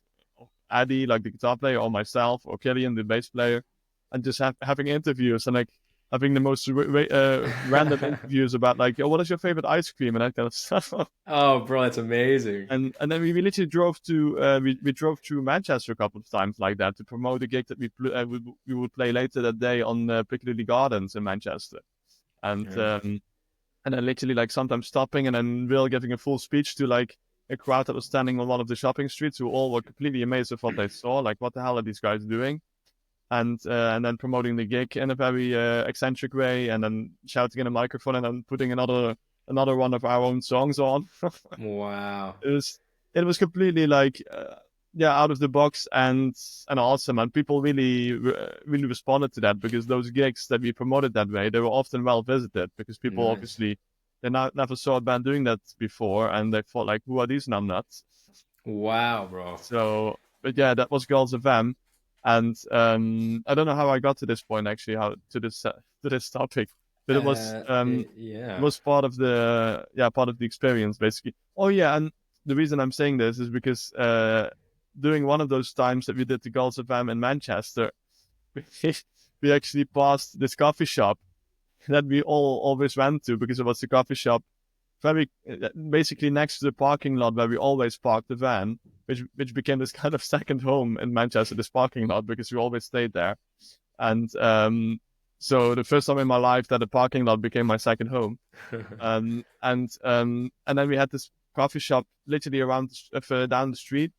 Addy, like the guitar player, or myself, or Killian, the bass player, and just having interviews and like having the most random interviews about like, oh, what is your favorite ice cream and that kind of stuff. Oh, bro, that's amazing. And then we literally drove to we drove through Manchester a couple of times like that to promote a gig that we would play later that day on Piccadilly Gardens in Manchester, and Yeah. and then literally like sometimes stopping and then Will giving a full speech to like a crowd that was standing on one of the shopping streets, who all were completely amazed with what they saw. Like, what the hell are these guys doing? And then promoting the gig in a very eccentric way, and then shouting in a microphone, and then putting another one of our own songs on. Wow. It was completely like yeah, out of the box and awesome, and people really responded to that, because those gigs that we promoted that way, they were often well visited, because people Nice. obviously they never saw a band doing that before, and they thought like, who are these numbnuts? Wow, bro. So, but yeah, that was Girls of M, and I don't know how I got to this point actually, how to this topic, but it Yeah. was part of the experience basically. Oh yeah, and the reason I'm saying this is because during one of those times that we did the Girls of M in Manchester, we actually passed this coffee shop that we all always went to, because it was the coffee shop very basically next to the parking lot where we always parked the van, which became this kind of second home in Manchester, this parking lot, because we always stayed there. And so the first time in my life that a parking lot became my second home. And then we had this coffee shop literally around down the street,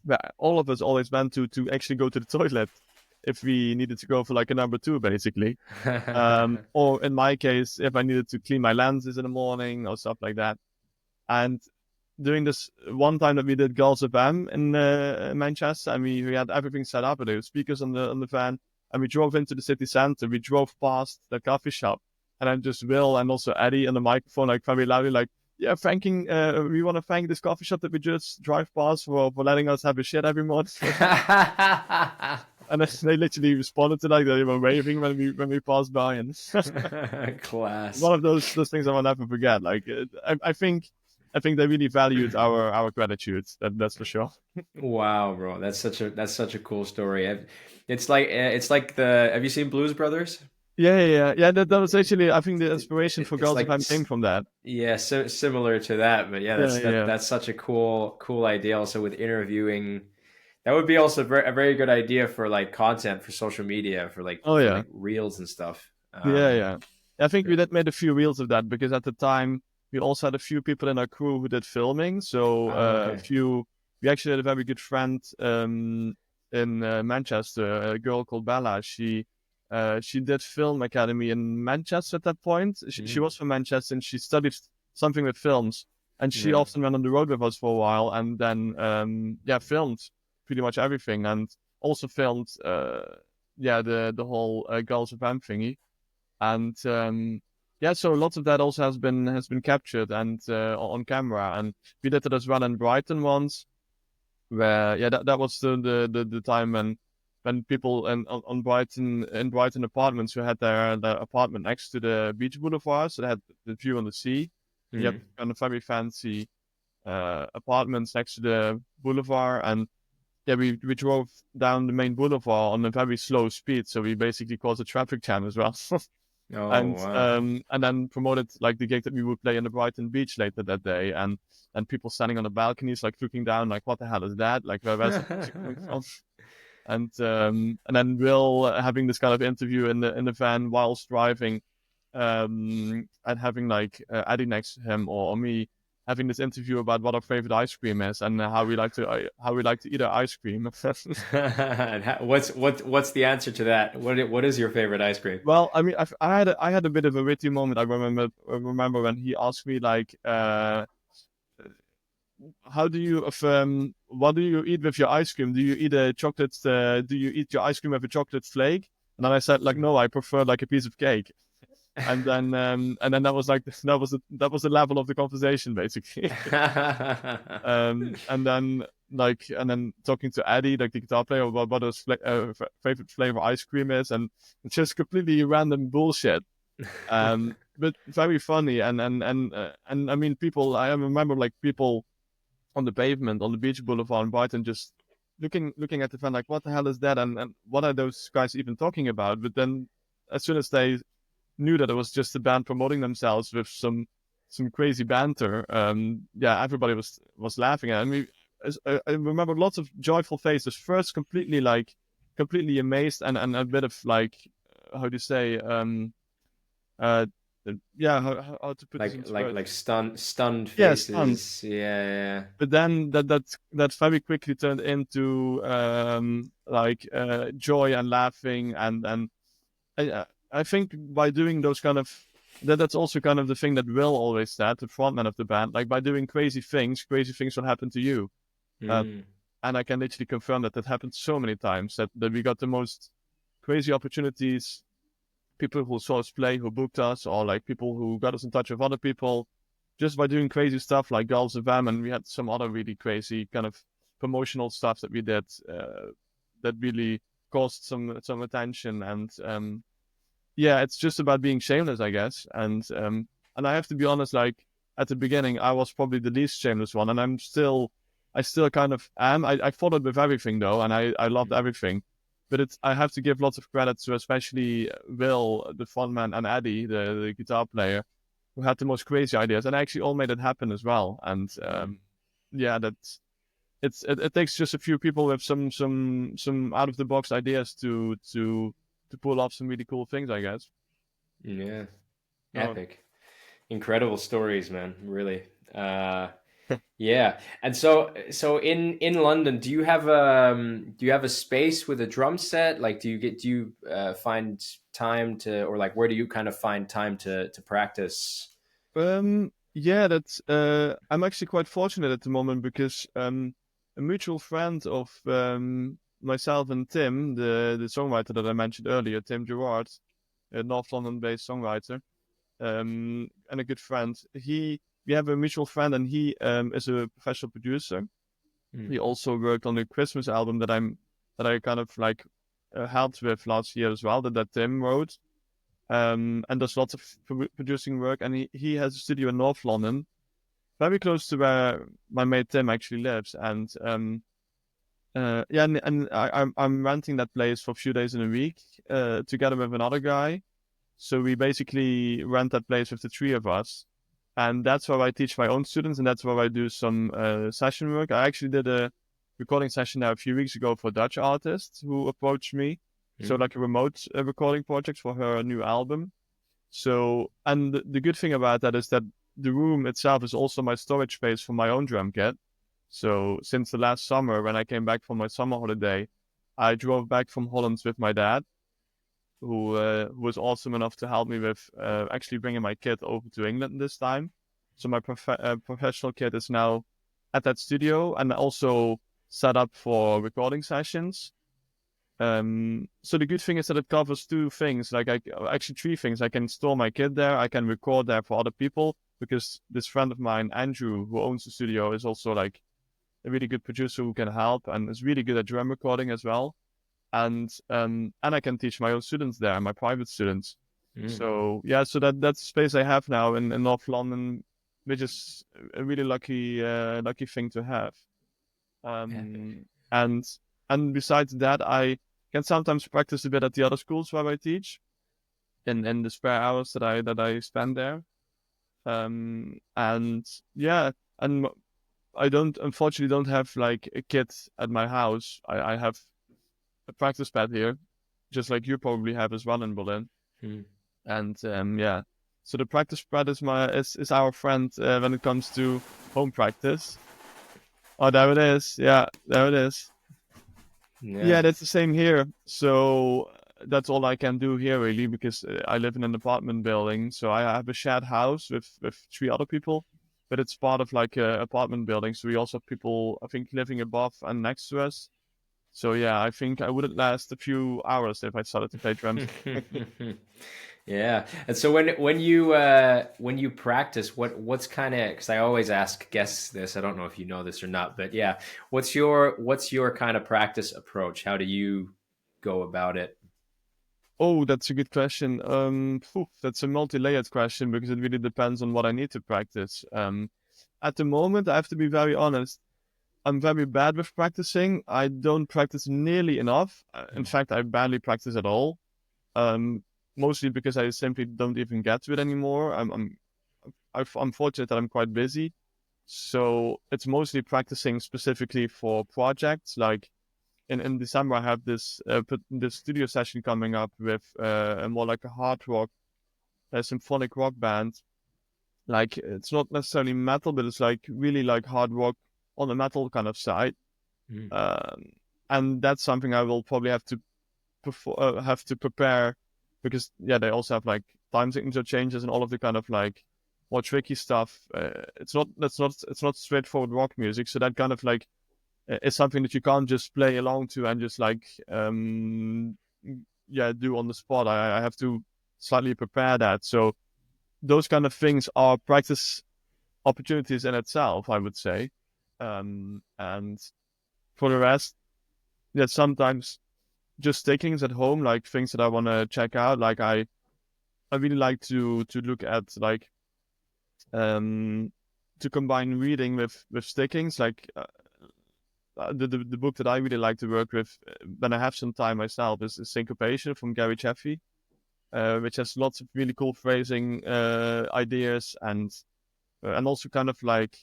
where all of us always went to actually go to the toilet if we needed to go for like a number two, basically. Or in my case, if I needed to clean my lenses in the morning or stuff like that. And doing this one time that we did Girls of M in Manchester, and we had everything set up, and there were speakers on the van, and we drove into the city center. We drove past the coffee shop, and then just Will and also Eddie on the microphone, like very loudly, like, yeah, we want to thank this coffee shop that we just drive past for letting us have a shit every morning. And they literally responded to that. They were waving when we passed by, and Class. one of those things I will never forget. Like I think they really valued our gratitude. That's for sure. Wow, bro, that's such a cool story. It's like the have you seen Blues Brothers? Yeah. That was actually, I think, the inspiration for It's Girls of like M came from that. yeah, so similar to that, but yeah, Yeah. that's such a cool idea. Also with interviewing, that would be also a very good idea for like content for social media for like Oh for yeah. like reels and stuff. Yeah. I think we did made a few reels of that because at the time we also had a few people in our crew who did filming. So Okay. we actually had a very good friend in Manchester, a girl called Bella. She did film academy in Manchester at that point. She Mm, was from Manchester and she studied something with films. And she yeah. often went on the road with us for a while and then filmed pretty much everything and also filmed the whole Girls of M thingy. And so lots of that also has been captured and on camera. And we did it as well in Brighton once, where that was the time when people on Brighton in Brighton apartments who had their apartment next to the beach boulevard, so they had the view on the sea. You have Mm. kind of very fancy apartments next to the boulevard, and yeah, we drove down the main boulevard on a very slow speed, so we basically caused a traffic jam as well. Oh and wow. and then promoted like the gig that we would play in the Brighton beach later that day, and people standing on the balconies like looking down like what the hell is that, like where's the music coming from. And then Will having this kind of interview in the van whilst driving, and having like Eddie next to him or me having this interview about what our favorite ice cream is and how we like to eat our ice cream. And what's the answer to that? What is your favorite ice cream? Well, I mean, I had a bit of a witty moment. I remember when he asked me like, how do you affirm? What do you eat with your ice cream? Do you eat a chocolate? Do you eat your ice cream with a chocolate flake? And then I said like, no, I prefer like a piece of cake. And then that was like that was the level of the conversation basically. And then talking to Eddie, like the guitar player, about what his favorite flavor ice cream is, and it's just completely random bullshit. But very funny, and I mean, I remember like people on the pavement on the beach boulevard in Brighton just looking at the fan like, what the hell is that, and what are those guys even talking about? But then as soon as they knew that it was just a band promoting themselves with some crazy banter, everybody was laughing at me. I remember lots of joyful faces. First, completely amazed, and a bit of like, how do you say, uh, how to put this like into like words? like stunned Yeah, stunned. faces. Yeah, But then that very quickly turned into joy and laughing, and I think by doing those kind of that's also kind of the thing that Will always said, the frontman of the band. Like by doing crazy things will happen to you. yeah. Uh, and I can literally confirm that happened so many times that we got the most crazy opportunities. People who saw us play, who booked us, or like people who got us in touch with other people, just by doing crazy stuff like Girls of Them, and we had some other really crazy kind of promotional stuff that we did that really caused some attention. And it's just about being shameless, I guess. And I have to be honest, like at the beginning, I was probably the least shameless one, and I still kind of am. I followed with everything though, and I loved everything. But I have to give lots of credit to especially Will, the frontman, and Eddie, the guitar player, who had the most crazy ideas, and actually all made it happen as well. And that's it takes just a few people with some out of the box ideas to pull off some really cool things, I guess. Yeah. No, Epic. Incredible stories, man. Really. Uh, Yeah. And so in London, do you have a space with a drum set? Like do you find time to, or like where do you kind of find time to practice? Yeah, that's I'm actually quite fortunate at the moment because a mutual friend of myself and Tim, the songwriter that I mentioned earlier, Tim Gerard, a North London-based songwriter, and a good friend. We have a mutual friend, and he is a professional producer. Mm. He also worked on the Christmas album that I kind of like helped with last year as well, that Tim wrote. And does lots of producing work. And he has a studio in North London, very close to where my mate Tim actually lives. And yeah, and I'm renting that place for a few days in a week, together with another guy. So we basically rent that place with the three of us. And that's where I teach my own students, and that's where I do some session work. I actually did a recording session now a few weeks ago for a Dutch artist who approached me. So Mm. like a remote recording project for her new album. So, and the good thing about that is that the room itself is also my storage space for my own drum kit. So, since the last summer, when I came back from my summer holiday, I drove back from Holland with my dad, who was awesome enough to help me with actually bringing my kit over to England this time. So, my professional kit is now at that studio and also set up for recording sessions. So the good thing is that it covers two things, actually three things. I can store my kit there, I can record there for other people, because this friend of mine, Andrew, who owns the studio, is also like a really good producer who can help and is really good at drum recording as well. And I can teach my own students there, my private students. Mm. So yeah, so that's the space I have now in North London, which is a really lucky thing to have. Epic. Um, and and besides that, I can sometimes practice a bit at the other schools where I teach in the spare hours that I spend there. And yeah, and I don't unfortunately don't have like a kit at my house. I have a practice pad here, just like you probably have as well in Berlin. Mm. And yeah, so the practice pad is our friend when it comes to home practice. Oh, there it is. Yeah, there it is. Yeah. Yeah, that's the same here. So that's all I can do here really, because I live in an apartment building. So I have a shared house with three other people, but it's part of like a apartment building. So we also have people, I think, living above and next to us. So yeah, I think I wouldn't last a few hours if I started to play drums. Yeah. And so when you practice, what's kind of, because I always ask guests this, I don't know if you know this or not, but yeah, what's your kind of practice approach? How do you go about it? Oh, that's a good question. That's a multi-layered question because it really depends on what I need to practice. At the moment, I have to be very honest. I'm very bad with practicing. I don't practice nearly enough. In Mm. fact, I barely practice at all. Um, Mostly because I simply don't even get to it anymore. I'm fortunate that I'm quite busy, so it's mostly practicing specifically for projects. Like in December, I have this studio session coming up with a more like a hard rock, symphonic rock band. Like it's not necessarily metal, but it's like really like hard rock on the metal kind of side. Mm. Um, and that's something I will probably have to prepare, because yeah, they also have like time signature changes and all of the kind of like more tricky stuff. It's not straightforward rock music, so that kind of like is something that you can't just play along to and just like yeah, do on the spot. I have to slightly prepare that. So those kind of things are practice opportunities in itself, I would say. And for the rest, yeah, sometimes just takings at home, like things that I want to check out. Like I really like to look at like um to combine reading with stickings. Like the book that I really like to work with when I have some time myself is Syncopation from Gary Chaffee, which has lots of really cool phrasing ideas, and also kind of like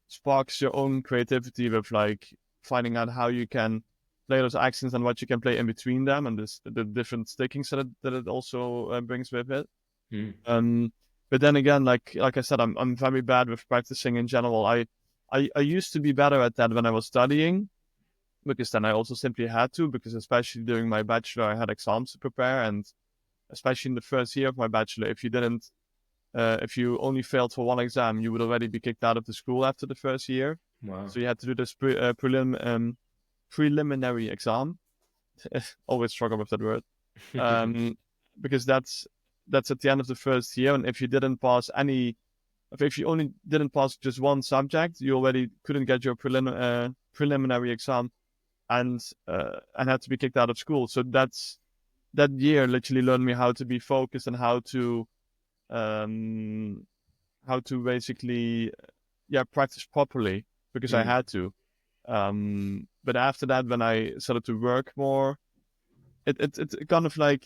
sparks your own creativity with like finding out how you can play those accents and what you can play in between them, and the different stickings that it also brings with it. Mm. Um, but then again, like I said, I'm very bad with practicing in general. I used to be better at that when I was studying, because then I also simply had to, because especially during my bachelor, I had exams to prepare. And especially in the first year of my bachelor, if you only failed for one exam, you would already be kicked out of the school after the first year. Wow. So you had to do this preliminary exam. Always struggle with that word. Um, because that's at the end of the first year, and if you only didn't pass just one subject, you already couldn't get your preliminary exam, and had to be kicked out of school. So that year literally learned me how to be focused and um, how to basically practice properly, because I Mm, had to. But after that, when I started to work more, it kind of like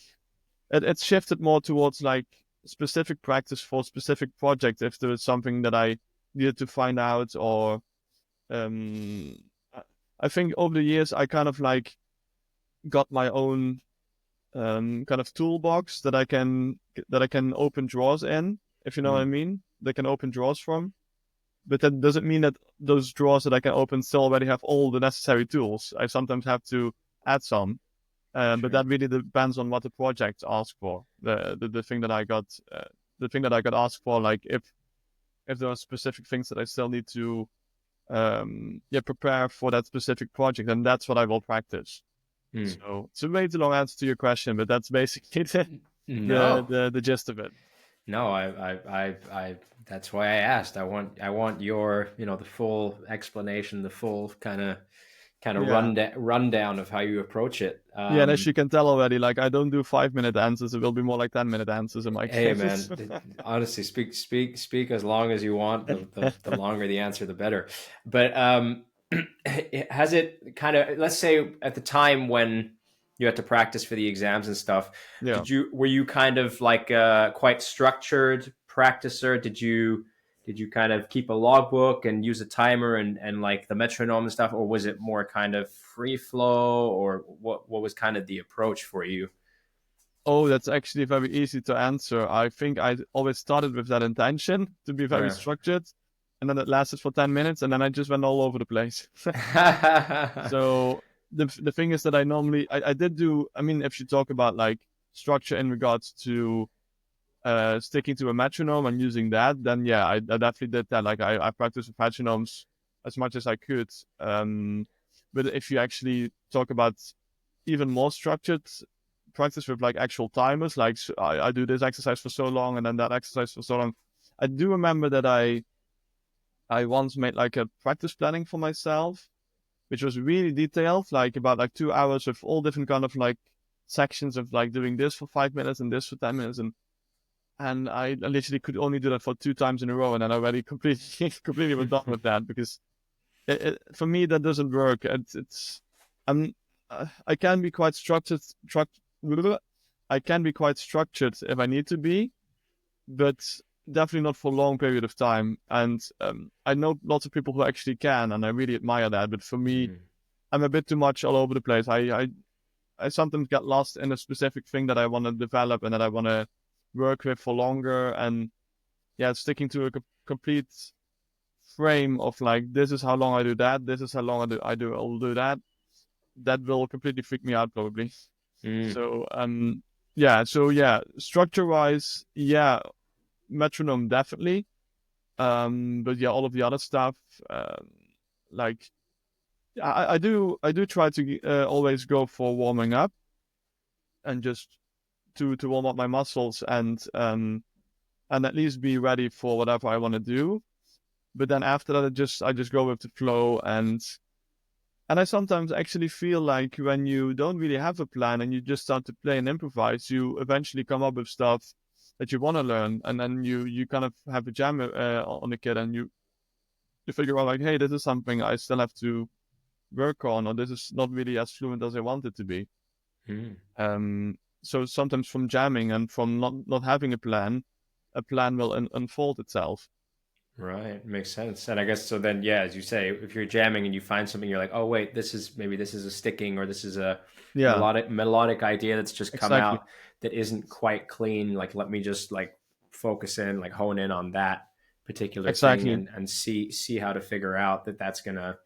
it shifted more towards like specific practice for specific projects. If there was something that I needed to find out, or um, I I think over the years I kind of like got my own kind of toolbox that I can open drawers in, if you know what I mm, mean. They can open drawers from, but that doesn't mean that those drawers that I can open still already have all the necessary tools. I sometimes have to add some, but sure. that really depends on what the project asks for. The thing that the thing that I got asked for, like if there are specific things that I still need to prepare for that specific project, and that's what I will practice. Mm. So it's a way too long answer to your question, but that's basically No. the gist of it. No, that's why I asked. I want your, the full explanation, the full kind of Yeah. rundown of how you approach it. Yeah, and as you can tell already, like I don't do 5 minute answers. It will be more like 10 minute answers in my Hey case. man, honestly, speak as long as you want. The longer the answer, the better. But has it kind of, let's say at the time when you had to practice for the exams and stuff, Yeah. were you kind of like a quite structured practicer? Did you kind of keep a logbook and use a timer and like the metronome and stuff, or was it more kind of free flow, or what was kind of the approach for you? Oh, that's actually very easy to answer. I think I always started with that intention to be very Yeah. structured, and then it lasted for 10 minutes, and then I just went all over the place. So the thing is that I did do. I mean, if you talk about like structure in regards to sticking to a metronome and using that, then yeah, I definitely did that. Like I practiced with metronomes as much as I could. But if you actually talk about even more structured practice with like actual timers, like I do this exercise for so long and then that exercise for so long. I do remember that I once made like a practice planning for myself, which was really detailed, like about like 2 hours with all different kind of like sections of like doing this for 5 minutes and this for 10 minutes, and I literally could only do that for 2 times in a row, and then I already completely completely was done with that, because for me that doesn't work. I'm I can be quite I can be quite structured if I need to be, but definitely not for a long period of time. And I know lots of people who actually can, and I really admire that. But for me, Mm, I'm a bit too much all over the place. I sometimes get lost in a specific thing that I want to develop and that I want to work with for longer. And yeah, sticking to a complete frame of like, this is how long I do that, this is how long I'll do that. That will completely freak me out probably. mm. So yeah, structure wise, yeah, metronome definitely. But yeah, all of the other stuff, like I do try to always go for warming up, and just to warm up my muscles, and at least be ready for whatever I want to do. But then after that, I just go with the flow, and I sometimes actually feel like when you don't really have a plan and you just start to play and improvise, you eventually come up with stuff that you want to learn, and then you kind of have a jam on the kid, and you figure out like, hey, this is something I still have to work on, or this is not really as fluent as I want it to be. Mm. So sometimes from jamming and from not having a plan will unfold itself. Right, makes sense. And I guess so then, yeah, as you say, if you're jamming and you find something, you're like, oh wait, this is a sticking, or this is a Yeah, melodic idea that's just come exactly. out that isn't quite clean. Like let me just like focus in, like hone in on that. particular thing, Exactly. and see how to figure out that's gonna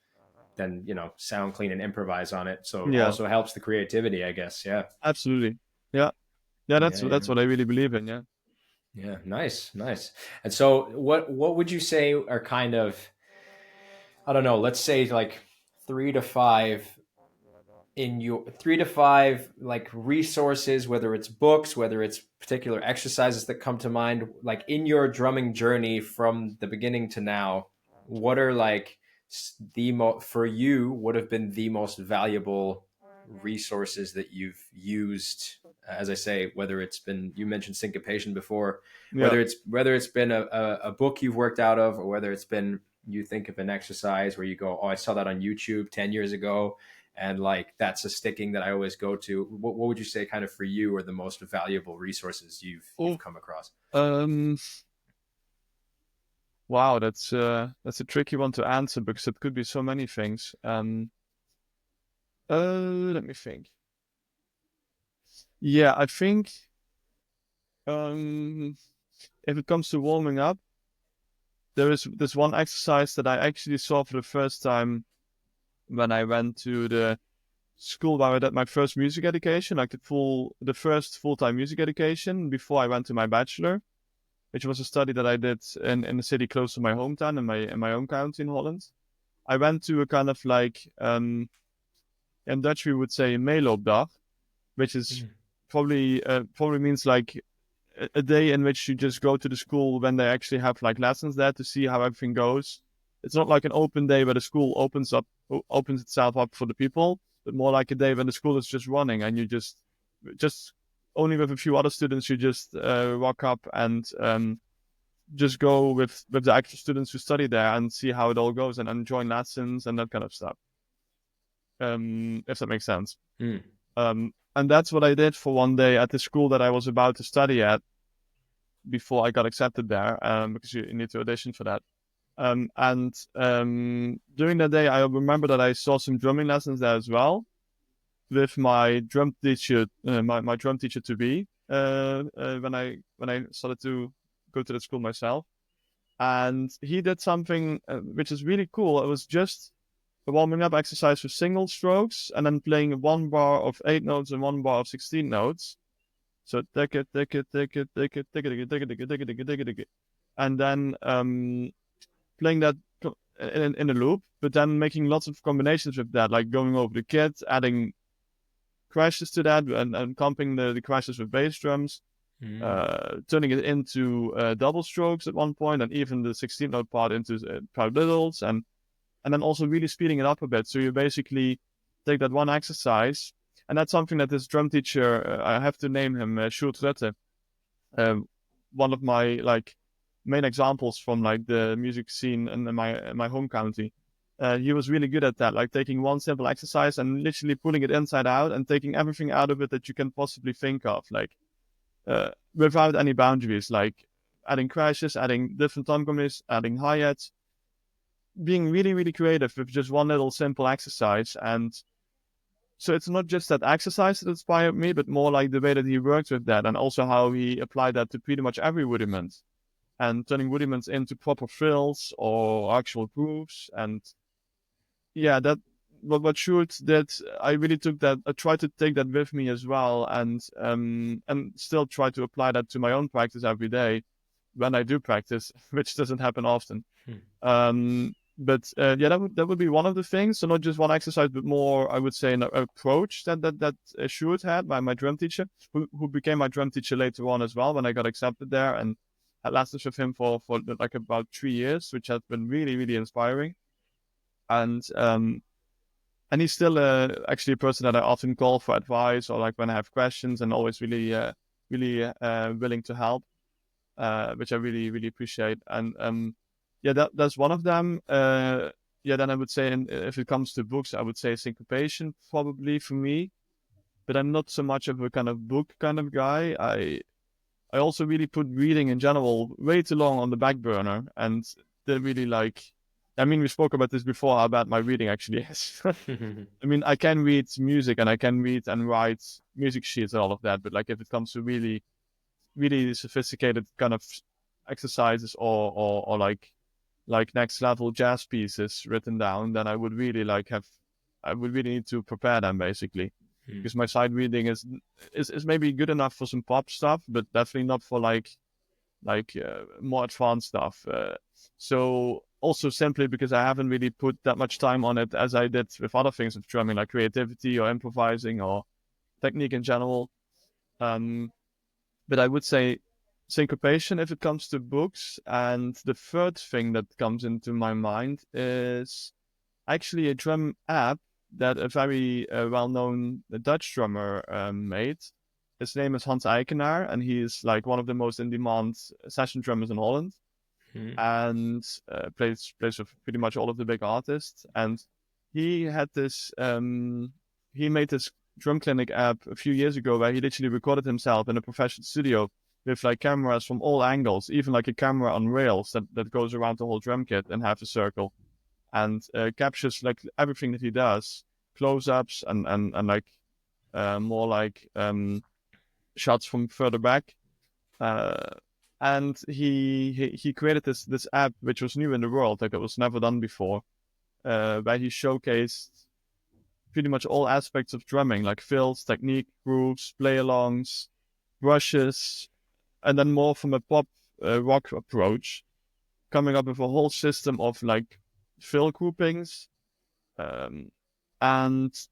then sound clean and improvise on it. So it Yeah, also helps the creativity, I guess. Yeah. absolutely. Yeah, yeah. Yeah. That's Yeah. what I really believe in. Yeah. Yeah. Nice. Nice. And so what would you say are kind of, I don't know, let's say like 3 to 5 in your 3 to 5 like resources, whether it's books, whether it's particular exercises that come to mind, like in your drumming journey from the beginning to now, what are like for you would have been the most valuable resources that you've used, as I say, whether it's been, you mentioned syncopation before, Yeah. whether it's been a book you've worked out of, or whether it's been, you think of an exercise where you go, oh, I saw that on YouTube 10 years ago, and like that's a sticking that I always go to. What would you say kind of for you are the most valuable resources you've Oh, come across? um, wow, that's a tricky one to answer because it could be so many things. Let me think. Yeah, I think um, if it comes to warming up, there is this one exercise that I actually saw for the first time when I went to the school where I did my first music education, like the first full-time music education before I went to my bachelor, which was a study that I did in a city close to my hometown in my home county in Holland. I went to a kind of like in Dutch we would say meeloopdag, which is Mm. probably means like a day in which you just go to the school when they actually have like lessons there to see how everything goes. It's not like an open day where the school opens itself up for the people, but more like a day when the school is just running and you just only with a few other students you just walk up and just go with the actual students who study there and see how it all goes and join lessons and that kind of stuff. If that makes sense. Mm. And that's what I did for one day at the school that I was about to study at before I got accepted there, because you need to audition for that. And during that day, I remember that I saw some drumming lessons there as well with my drum teacher, my drum teacher to be, when I started to go to the school myself. And he did something which is really cool. It was just a warming up exercise with single strokes and then playing one bar of 8 notes and one bar of 16 notes. So take it, take it, take it, take it, take it, take it, take it, take it, take it, take it, take it. And then playing that in a loop, but then making lots of combinations with that, like going over the kit, adding crashes to that, and comping the crashes with bass drums, Mm. turning it into double strokes at one point, and even the 16 note part into paradiddles, and then also really speeding it up a bit. So you basically take that one exercise, and that's something that this drum teacher, I have to name him, Sjoerd Rutte, um, one of my like main examples from like the music scene in my home county. He was really good at that, like taking one simple exercise and literally pulling it inside out and taking everything out of it that you can possibly think of, like without any boundaries, like adding crashes, adding different time combinations, adding hi-hats, being really, really creative with just one little simple exercise. And so it's not just that exercise that inspired me, but more like the way that he worked with that and also how he applied that to pretty much every rudiment and turning rudiments into proper fills or actual grooves. And yeah, that what Sjoerd did, I really took that. I tried to take that with me as well, and still try to apply that to my own practice every day when I do practice, which doesn't happen often. Mm. But yeah, that would be one of the things. So not just one exercise, but more, I would say, an approach that Sjoerd had, my drum teacher, who became my drum teacher later on as well when I got accepted there, and had lessons with him for like about 3 years, which has been really, really inspiring. And he's still actually a person that I often call for advice or like when I have questions, and always really willing to help, which I really, really appreciate. And yeah, that's one of them. Yeah, then I would say, if it comes to books, I would say syncopation probably for me. But I'm not so much of a kind of book kind of guy. I also really put reading in general way too long on the back burner, and didn't really like. I mean, we spoke about this before, how bad my reading actually is. I mean, I can read music and I can read and write music sheets and all of that, but like if it comes to really, really sophisticated kind of exercises or like next level jazz pieces written down, then I would really need to prepare them basically. Because my sight reading is maybe good enough for some pop stuff, but definitely not for more advanced stuff. So also simply because I haven't really put that much time on it as I did with other things of drumming, like creativity or improvising or technique in general. But I would say syncopation if it comes to books. And the third thing that comes into my mind is actually a drum app that a very well-known Dutch drummer made. His name is Hans Eikenaar, and he is like one of the most in-demand session drummers in Holland, and plays with pretty much all of the big artists. And he had this, he made this drum clinic app a few years ago where he literally recorded himself in a professional studio with like cameras from all angles, even like a camera on rails that goes around the whole drum kit in half a circle, and captures like everything that he does, close-ups and like more like shots from further back. And he created this app which was new in the world, like it was never done before, where he showcased pretty much all aspects of drumming, like fills, technique, grooves, play-alongs, brushes, and then more from a pop rock approach, coming up with a whole system of like fill groupings, and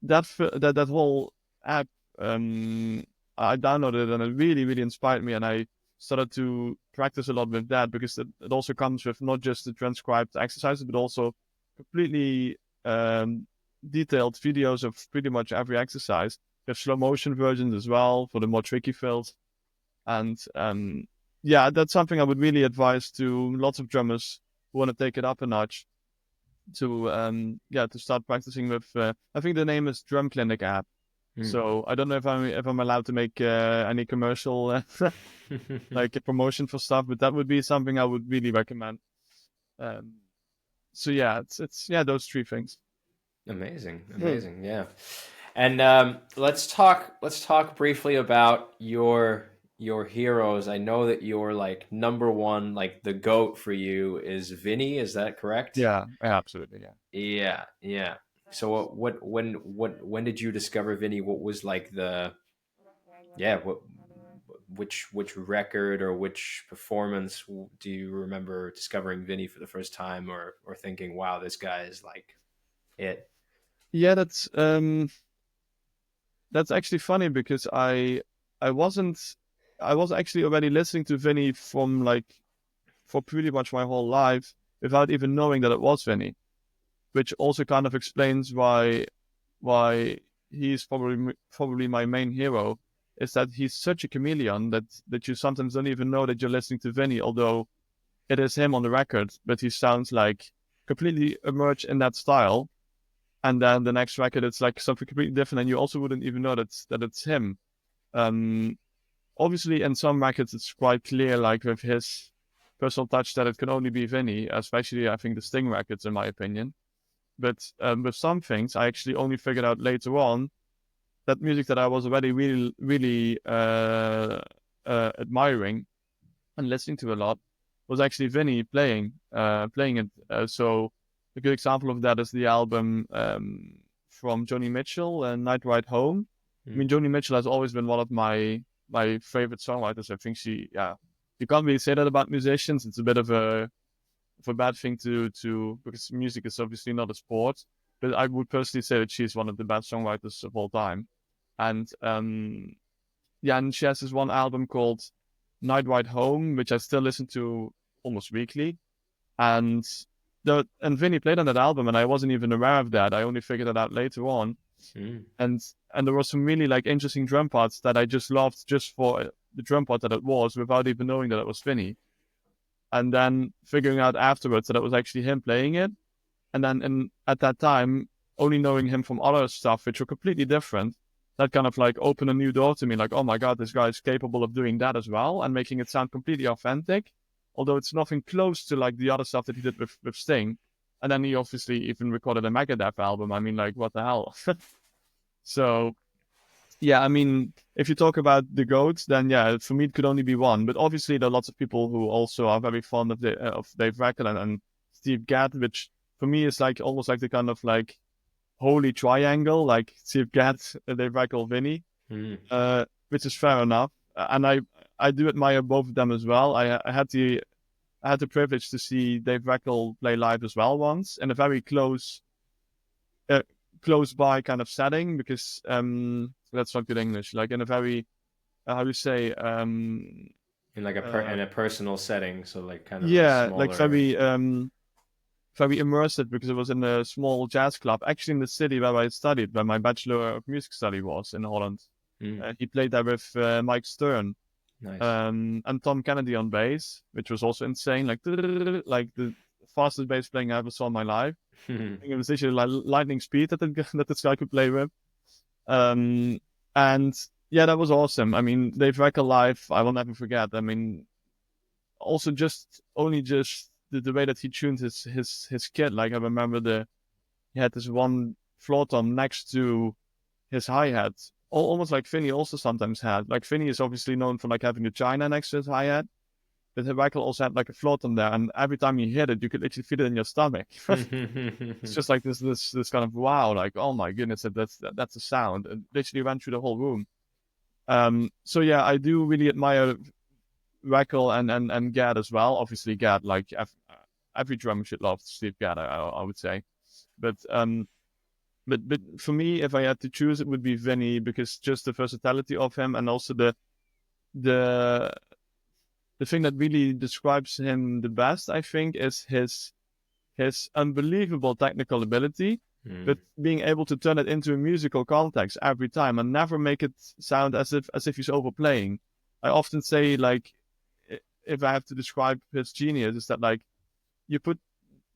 that whole app, I downloaded it and it really really inspired me, and I started to practice a lot with that, because it also comes with not just the transcribed exercises but also completely detailed videos of pretty much every exercise. We have slow motion versions as well for the more tricky fills, and yeah, that's something I would really advise to lots of drummers who want to take it up a notch, to start practicing with. I think the name is Drum Clinic app. So I don't know if I'm allowed to make any commercial like a promotion for stuff, but that would be something I would really recommend. So yeah, it's those three things. Amazing, yeah. And let's talk briefly about your heroes. I know that your like number one, like the GOAT for you is Vinny. Is that correct? Yeah, absolutely, yeah. So when did you discover Vinny? What was like which record or which performance do you remember discovering Vinny for the first time, or thinking, wow, this guy is like it? Yeah, that's actually funny, because I was actually already listening to Vinny from like for pretty much my whole life without even knowing that it was Vinny, which also kind of explains why he's probably my main hero, is that he's such a chameleon that you sometimes don't even know that you're listening to Vinny, although it is him on the record, but he sounds like completely emerged in that style. And then the next record, it's like something completely different, and you also wouldn't even know that it's him. Obviously, in some records, it's quite clear, like with his personal touch, that it can only be Vinny, especially I think the Sting records, in my opinion. But with some things, I actually only figured out later on that music that I was already really, really admiring and listening to a lot was actually Vinny playing it. So a good example of that is the album from Joni Mitchell, Night Ride Home. I mean, Joni Mitchell has always been one of my favorite songwriters. I think you can't really say that about musicians. It's a bit of a bad thing to because music is obviously not a sport. But I would personally say that she's one of the best songwriters of all time. And and she has this one album called Night Ride Home, which I still listen to almost weekly. And Vinny played on that album, and I wasn't even aware of that. I only figured it out later on. And there were some really like interesting drum parts that I just loved just for the drum part that it was, without even knowing that it was Vinny. And then figuring out afterwards that it was actually him playing it. And then at that time, only knowing him from other stuff, which were completely different, that kind of like opened a new door to me. Like, oh my God, this guy is capable of doing that as well and making it sound completely authentic. Although it's nothing close to like the other stuff that he did with Sting. And then he obviously even recorded a Megadeth album. I mean, like, what the hell? So Yeah, I mean, if you talk about the GOATs, then yeah, for me it could only be one. But obviously, there are lots of people who also are very fond of Dave Weckl and Steve Gadd, which for me is like almost like the kind of like holy triangle, like Steve Gadd, Dave Weckl, Vinny, Mm. which is fair enough. And I do admire both of them as well. I had the privilege to see Dave Weckl play live as well once in a very uh, close by kind of setting because that's not good English. Like in a very how do you say In like uh, in a personal setting, so like kind of a yeah, like smaller. very immersive because it was in a small jazz club actually in the city where I studied, where my bachelor of music study was in Holland. Mm. He played there with Mike Stern Nice. and Tom Kennedy on bass, which was also insane, like like the fastest bass playing I ever saw in my life. I think it was literally like lightning speed that that this guy could play with. Um, and yeah, that was awesome. I mean, Dave Weckl live, I will never forget. I mean, also just only just the way that he tuned his kit. Like I remember he had this one floor tom next to his hi hat, almost like Finney also sometimes had. Like Finney is obviously known for like having the china next to his hi hat, but Weckl also had like a floor tom there, and every time you hit it, you could literally feel it in your stomach. It's just like this kind of wow, like oh my goodness, that's a sound. It literally ran through the whole room. So yeah, I do really admire Weckl and Gadd as well. Obviously, Gadd, like every drummer should love Steve Gadd, I would say. But but for me, if I had to choose, it would be Vinny because just the versatility of him and also the the thing that really describes him the best, I think, is his unbelievable technical ability, but Mm. being able to turn it into a musical context every time and never make it sound as if he's overplaying. I often say like if I have to describe his genius, is that like you put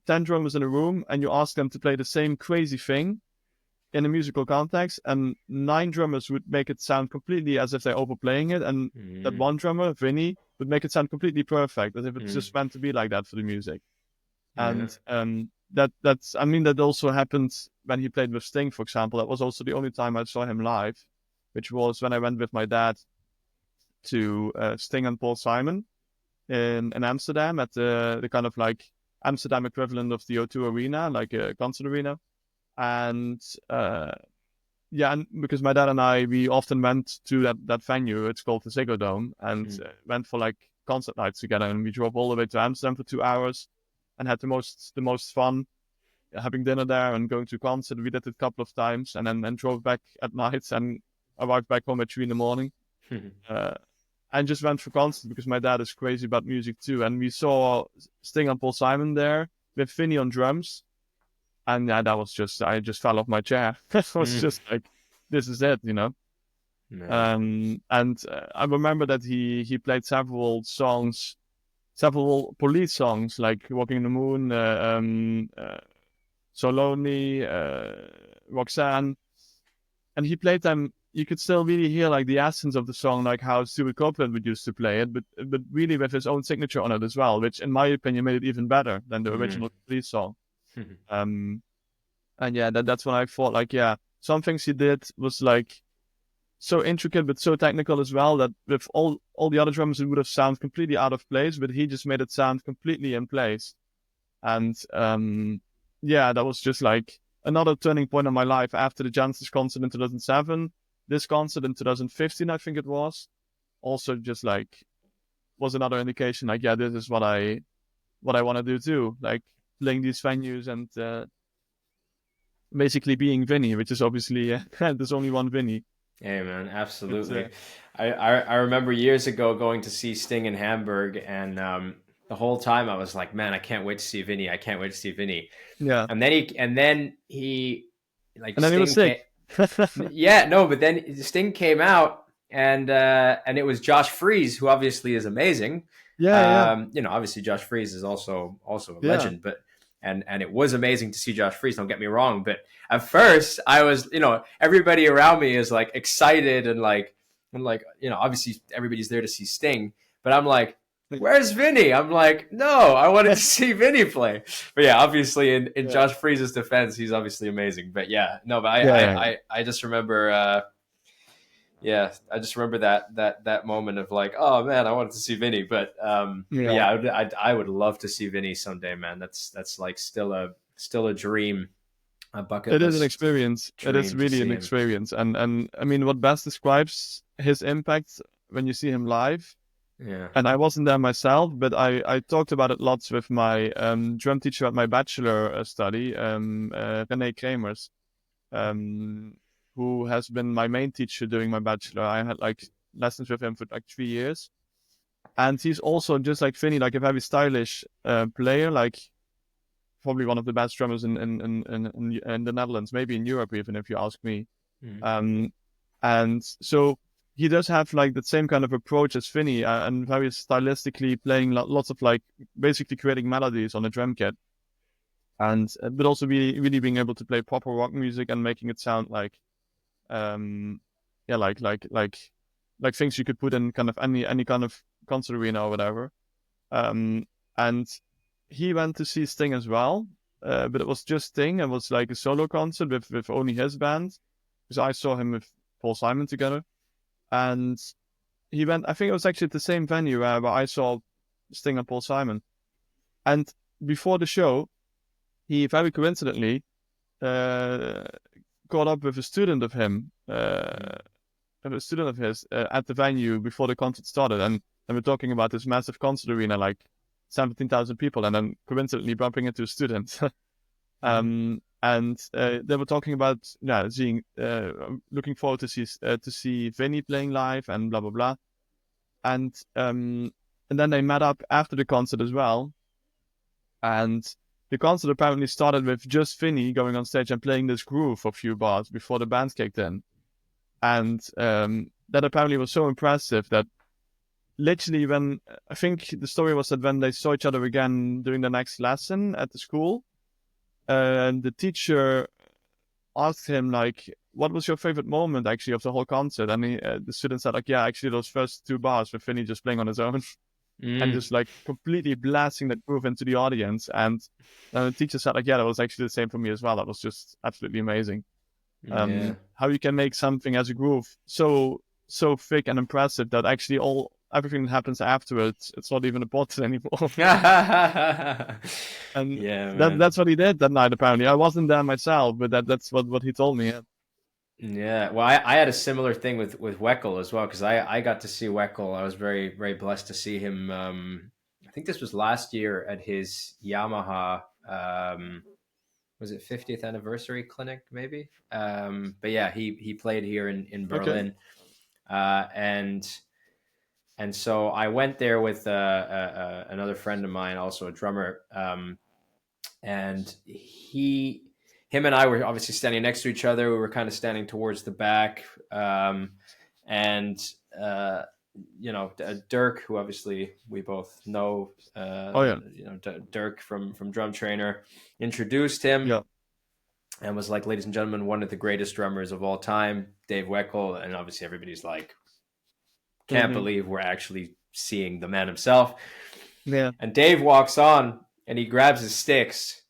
10 drummers in a room and you ask them to play the same crazy thing in a musical context, and 9 drummers would make it sound completely as if they're overplaying it, and that Mm. one drummer, Vinny, would make it sound completely perfect, as if it's Mm. just meant to be like that for the music. Yeah. And that's I mean that also happened when he played with Sting, for example. That was also the only time I saw him live, which was when I went with my dad to Sting and Paul Simon in Amsterdam at the kind of like Amsterdam equivalent of the O2 Arena, like a concert arena. And yeah, and because my dad and I, we often went to that venue. It's called the Ziggo Dome, and Mm. went for like concert nights together. And we drove all the way to Amsterdam for 2 hours, and had the most fun having dinner there and going to concert. We did it a couple of times, and then drove back at night and arrived back home at 3 in the morning. Uh, and just went for concert because my dad is crazy about music too. And we saw Sting and Paul Simon there with Finney on drums, and yeah, that was just I just fell off my chair. It was Mm. just like this is it, you know. No. And I remember that he played several police songs like "Walking in the Moon," "So Lonely," "Roxanne," and he played them. You could still really hear like the essence of the song, like how Stuart Copeland would used to play it, but really with his own signature on it as well, which in my opinion made it even better than the Mm. original police song. Um, and yeah, that's when I thought like, yeah, some things he did was like so intricate but so technical as well that with all the other drummers it would have sounded completely out of place, but he just made it sound completely in place. And yeah, that was just like another turning point in my life after the Janssens concert in 2007. This concert in 2015, I think it was, also just like was another indication like, yeah, this is what I want to do too, like playing these venues and basically being Vinny, which is obviously there's only one Vinny. Hey man, But absolutely. I remember years ago going to see Sting in Hamburg, and the whole time I was like, man, I can't wait to see Vinny. I can't wait to see Vinny. yeah, And then he like and then he was Sting sick. came. Yeah, no, but then Sting came out, and it was Josh Freese, who obviously is amazing. Yeah, yeah, Obviously Josh Freese is also a yeah. legend, but and it was amazing to see Josh Freese. Don't get me wrong, but at first I was, everybody around me is like excited and like, obviously everybody's there to see Sting, but I'm like, where's Vinny? I'm like, no, I wanted to see Vinny play. But yeah, obviously in Yeah, Josh Freese's defense, he's obviously amazing. But yeah, no, but I yeah, I yeah, I, I just remember Yeah, I just remember that moment of like, oh man, I wanted to see Vinny, but Yeah, yeah, I would love to see Vinny someday, man. That's like still a dream, a bucket it is an list experience. It is dream to really see an him. experience, and I mean, what best describes his impact when you see him live. Yeah. And I wasn't there myself, but I talked about it lots with my drum teacher at my bachelor study, René Kremers, um, who has been my main teacher during my bachelor. I had like lessons with him for like 3 years. And he's also just like Vinny, like a very stylish player, like probably one of the best drummers in the Netherlands, maybe in Europe, even if you ask me. Mm. Um, and so he does have like the same kind of approach as Vinny, and very stylistically playing lots of like basically creating melodies on a drum kit, and but also really being able to play proper rock music and making it sound like um yeah like things you could put in kind of any kind of concert arena or whatever. Um, and he went to see Sting as well, but it was just Sting. It was like a solo concert with only his band, because I saw him with Paul Simon together. And he went, I think it was actually at the same venue where I saw Sting and Paul Simon. And before the show, he very coincidentally uh, caught up with a student of him, Mm. a student of his at the venue before the concert started. And we're talking about this massive concert arena, like 17,000 people, and then coincidentally bumping into a student. Mhm. And they were talking about seeing, looking forward to see Vinny playing live and blah blah blah. And then they met up after the concert as well. And the concert apparently started with just Vinny going on stage and playing this groove for a few bars before the band kicked in. And that apparently was so impressive that literally when I think the story was that when they saw each other again during the next lesson at the school, the teacher asked him like, "What was your favorite moment actually of the whole concert?" And the student said like, "Yeah, actually those first two bars with Vinny just playing on his own and Mm. just like completely blasting that groove into the audience." And the teacher said like, "Yeah, that was actually the same for me as well. That was just absolutely amazing. Yeah. How you can make something as a groove so thick and impressive that actually all everything that happens afterwards, it's not even important anymore." Yeah, And man. that's what he did that night. Apparently, I wasn't there myself, but that's what he told me. Yeah. Yeah, well, I had a similar thing with Weckel as well because I got to see Weckel. I was very blessed to see him. I think this was last year at his Yamaha. Was it 50th anniversary clinic maybe? But yeah, he played here in Okay. Berlin, uh, and and so I went there with another friend of mine, also a drummer, and him and I were obviously standing next to each other. We were kind of standing towards the back, and uh, Dirk, who obviously we both know, Oh yeah. Dirk from Drum Trainer, introduced him Yeah. and was like, "Ladies and gentlemen, one of the greatest drummers of all time, Dave Weckl." And obviously everybody's like, "Can't Hmm. believe we're actually seeing the man himself." Yeah. And Dave walks on and he grabs his sticks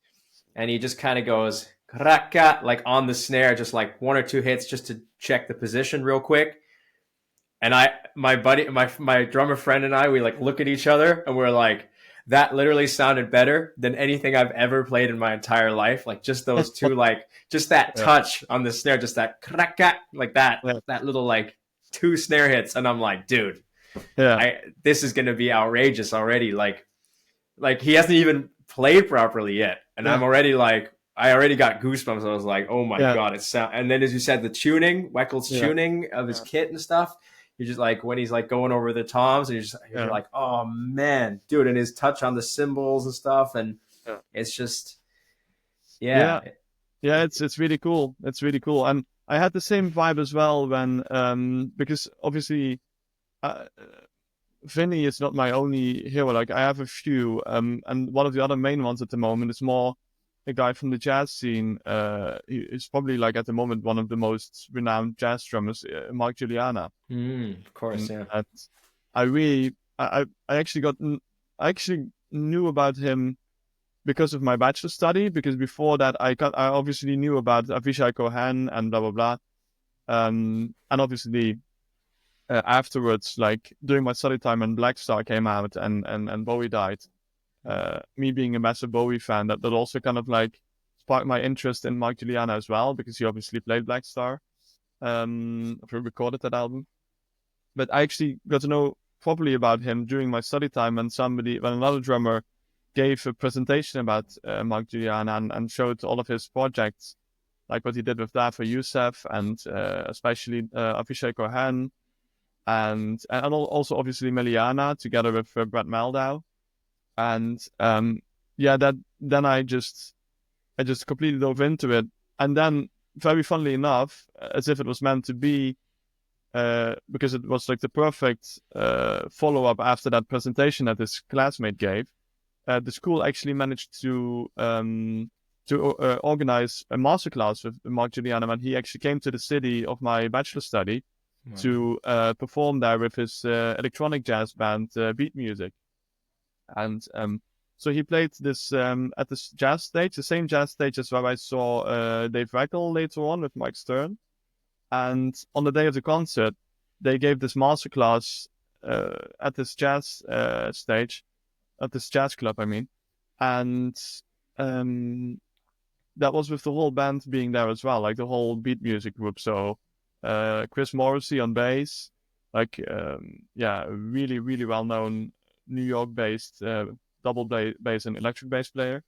and he just kind of goes raka like on the snare, just like one or two hits just to check the position real quick. And my buddy, my drummer friend and I, we like look at each other and we're like, that literally sounded better than anything I've ever played in my entire life. Like just those two, like just that Yeah. touch on the snare, just that kraka, like that, Yeah. that little like two snare hits. And I'm like, dude, Yeah. this is going to be outrageous already. Like he hasn't even played properly yet, and I'm Yeah. already like, I already got goosebumps. I was like, oh my Yeah. god, it's sound. And then as you said, the tuning, Weckel's Yeah. tuning of his Yeah. kit and stuff. You're just like when he's like going over the toms, and you're Yeah. like, oh man, dude, and his touch on the cymbals and stuff, and Yeah. it's just Yeah. yeah. Yeah. It's really cool. It's really cool. And I had the same vibe as well when because obviously uh, Vinny is not my only hero. Like I have a few, and one of the other main ones at the moment is more a guy from the jazz scene. He's probably like at the moment one of the most renowned jazz drummers, Mark Juliana. Of course, yeah. And I really, I actually I actually knew about him because of my bachelor study. Because before that, I obviously knew about Avishai Cohen and blah blah blah. And obviously afterwards, like during my study time when Black Star came out and Bowie died, me being a massive Bowie fan, that also kind of like sparked my interest in Mark Juliana as well, because he obviously played Black Star, recorded that album. But I actually got to know properly about him during my study time when another drummer gave a presentation about Mark Juliana and showed all of his projects, like what he did with Dafa Youssef and especially Avishai Cohen and also obviously Meliana together with Brett Meldau. And that then I just completely dove into it. And then, very funnily enough, as if it was meant to be, because it was like the perfect follow-up after that presentation that his classmate gave, the school actually managed to organize a masterclass with Mark Juliana when he actually came to the city of my bachelor study to perform there with his electronic jazz band, Beat Music. And so he played this at this jazz stage, the same jazz stage as where I saw Dave Reckel later on with Mike Stern. And on the day of the concert, they gave this masterclass at this jazz stage, at this jazz club, I mean. And that was with the whole band being there as well, like the whole Beat Music group. So Chris Morrissey on bass, like, really, really well-known New York-based double bass and electric bass player.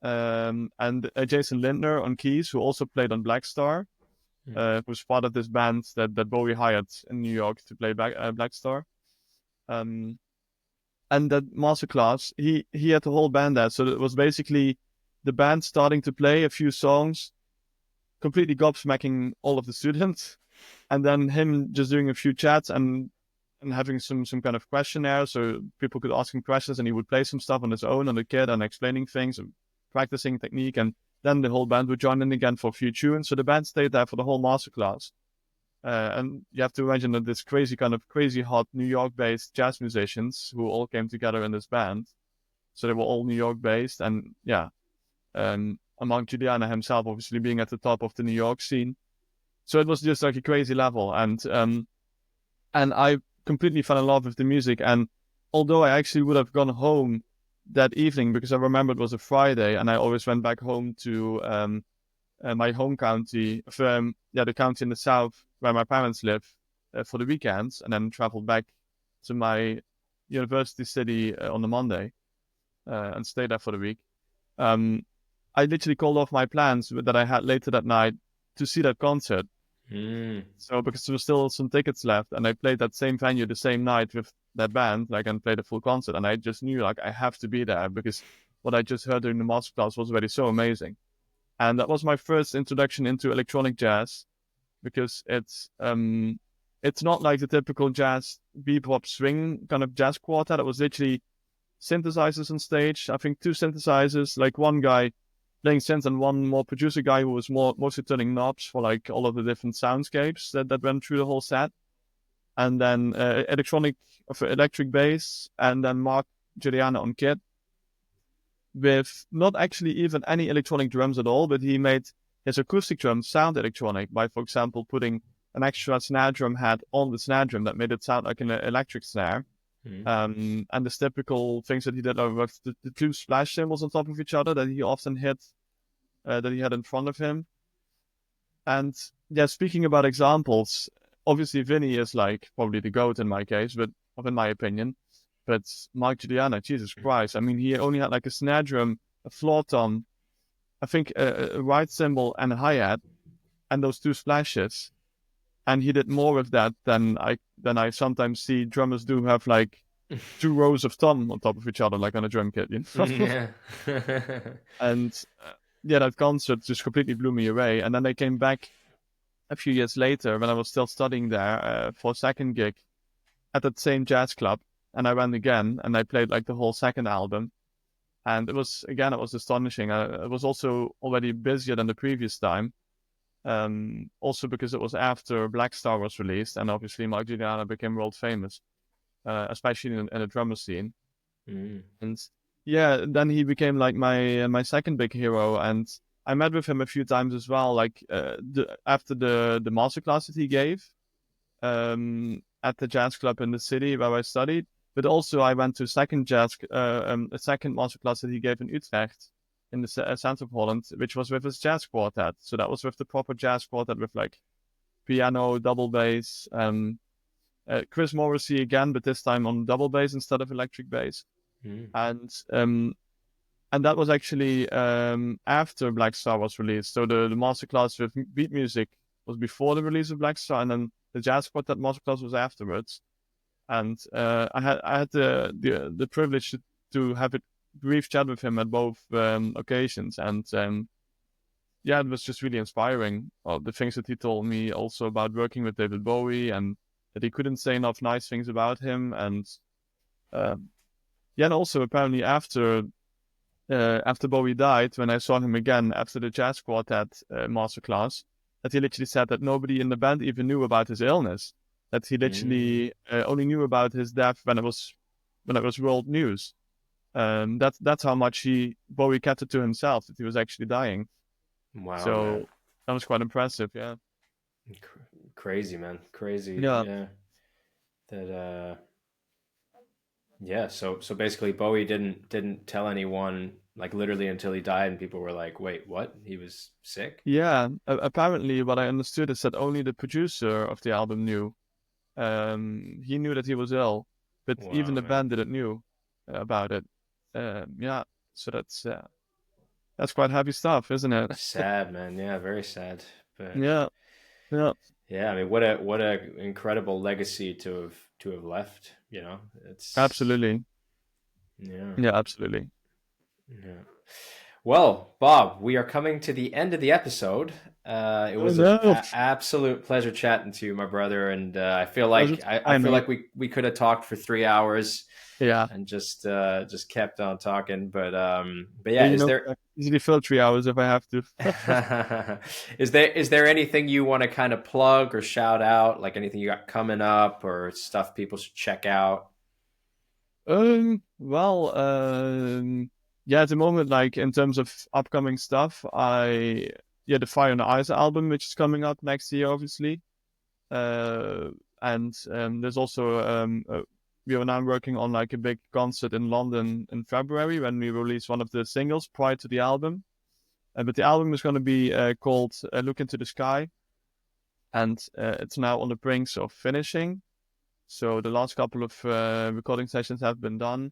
And Jason Lindner on keys, who also played on Black Star, was part of this band that Bowie hired in New York to play Black Star. And that masterclass, he had the whole band there. So it was basically the band starting to play a few songs, completely gobsmacking all of the students, and then him just doing a few chats and having some kind of questionnaire so people could ask him questions, and he would play some stuff on his own on the kit and explaining things and practicing technique, and then the whole band would join in again for a few tunes. So the band stayed there for the whole masterclass. And you have to imagine that this crazy hot New York-based jazz musicians who all came together in this band. So they were all New York-based, and among Juliana himself, obviously being at the top of the New York scene. So it was just like a crazy level, and I completely fell in love with the music. And although I actually would have gone home that evening, because I remember it was a Friday, and I always went back home to my home county, the county in the south where my parents live, for the weekends, and then traveled back to my university city on the Monday and stayed there for the week. I literally called off my plans that I had later that night to see that concert. So because there were still some tickets left, and I played that same venue the same night with that band, like, and played a full concert, and I just knew, like, I have to be there because what I just heard during the masterclass was already so amazing. And that was my first introduction into electronic jazz, because it's not like the typical jazz bebop swing kind of jazz quartet. It was literally synthesizers on stage. I think 2 synthesizers, like one guy playing synth and one more producer guy who was mostly turning knobs for like all of the different soundscapes that went through the whole set. And then electric bass, and then Mark Juliana on kit, with not actually even any electronic drums at all, but he made his acoustic drums sound electronic by, for example, putting an extra snare drum head on the snare drum that made it sound like an electric snare. And the typical things that he did with the 2 splash cymbals on top of each other that he often hit, that he had in front of him. And yeah, speaking about examples, obviously Vinny is like probably the GOAT in my case, but in my opinion. But Mark Juliana, Jesus Christ, I mean, he only had like a snare drum, a floor tom, I think a right cymbal and a hi-hat, and those 2 splashes. And he did more with that than I sometimes see drummers do, have like 2 rows of tom on top of each other, like on a drum kit, you know? Yeah. And that concert just completely blew me away. And then they came back a few years later when I was still studying there for a second gig at that same jazz club. And I went again, and I played like the whole second album. And it was astonishing. It was also already busier than the previous time. Also because it was after Black Star was released, and obviously Mark Juliana became world famous, especially in the drummer scene. And then he became like my second big hero, and I met with him a few times as well, like after the masterclass that he gave, and at the jazz club in the city where I studied. But also I went to a second masterclass that he gave in Utrecht in the south of Holland, which was with his jazz quartet. So that was with the proper jazz quartet with like piano, double bass, Chris Morrissey again, but this time on double bass instead of electric bass. Mm. And that was actually after Black Star was released. So the masterclass with beat music was before the release of Black Star, and then the jazz quartet masterclass was afterwards. And I had the privilege to have a brief chat with him at both occasions, and yeah, it was just really inspiring. The things that he told me also about working with David Bowie, and that he couldn't say enough nice things about him, and and also apparently after Bowie died, when I saw him again after the jazz quartet masterclass, that he literally said that nobody in the band even knew about his illness. That he literally only knew about his death when it was world news. That's how much Bowie kept it to himself, that he was actually dying. Wow, So man. that was quite impressive. Yeah. Crazy, man. Crazy. Yeah. Yeah. That yeah, so basically Bowie didn't tell anyone, like literally until he died, and people were like, "Wait, what? He was sick?" Yeah. Apparently, what I understood is that only the producer of the album knew. He knew that he was ill, but even Wow, the man. band didn't knew about it. Yeah. So that's quite heavy stuff, isn't it? Sad, man. Yeah, very sad. But Yeah. Yeah. yeah, I mean, what a incredible legacy to have left, you know? It's Absolutely. yeah. Yeah. Absolutely. Yeah. Well, Bob, we are coming to the end of the episode. It Oh was an no. absolute pleasure chatting to you, my brother, and I feel Pleasure's like I mine, feel mate. like we could have talked for 3 hours Yeah. and just kept on talking. But Yeah. yeah, is there Easily fill 3 hours if I have to. is there anything you want to kind of plug or shout out, like anything you got coming up or stuff people should check out? Well, yeah, at the moment, like in terms of upcoming stuff, the Fire and Ice album, which is coming out next year, obviously. And there's also we are now working on like a big concert in London in February when we release one of the singles prior to the album. But the album is going to be called Look Into the Sky, and it's now on the brink of finishing. So the last couple of recording sessions have been done,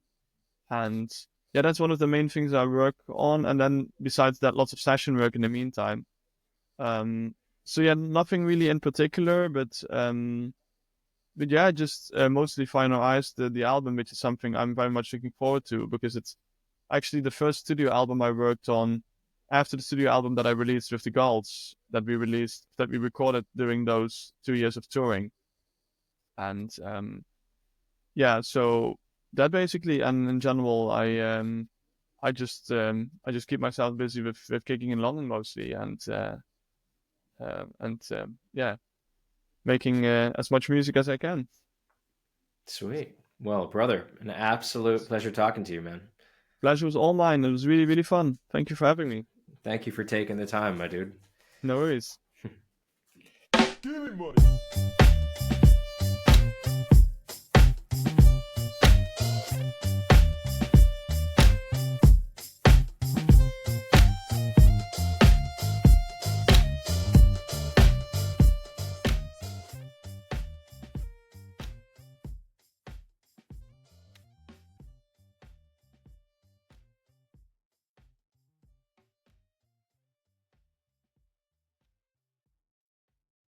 and yeah, that's one of the main things I work on. And then besides that, lots of session work in the meantime. So yeah, nothing really in particular, but yeah, just mostly Final Eyes, the album, which is something I'm very much looking forward to because it's actually the first studio album I worked on after the studio album that I released with the Gulls that we recorded during those 2 years of touring. And yeah, so that basically, and in general, I just keep myself busy with gigging in London mostly, and yeah, making as much music as I can. Sweet. Well, brother, an absolute pleasure talking to you, man. Pleasure was all mine. It was really, really fun. Thank you for having me. Thank you for taking the time, my dude. No worries. Give me money.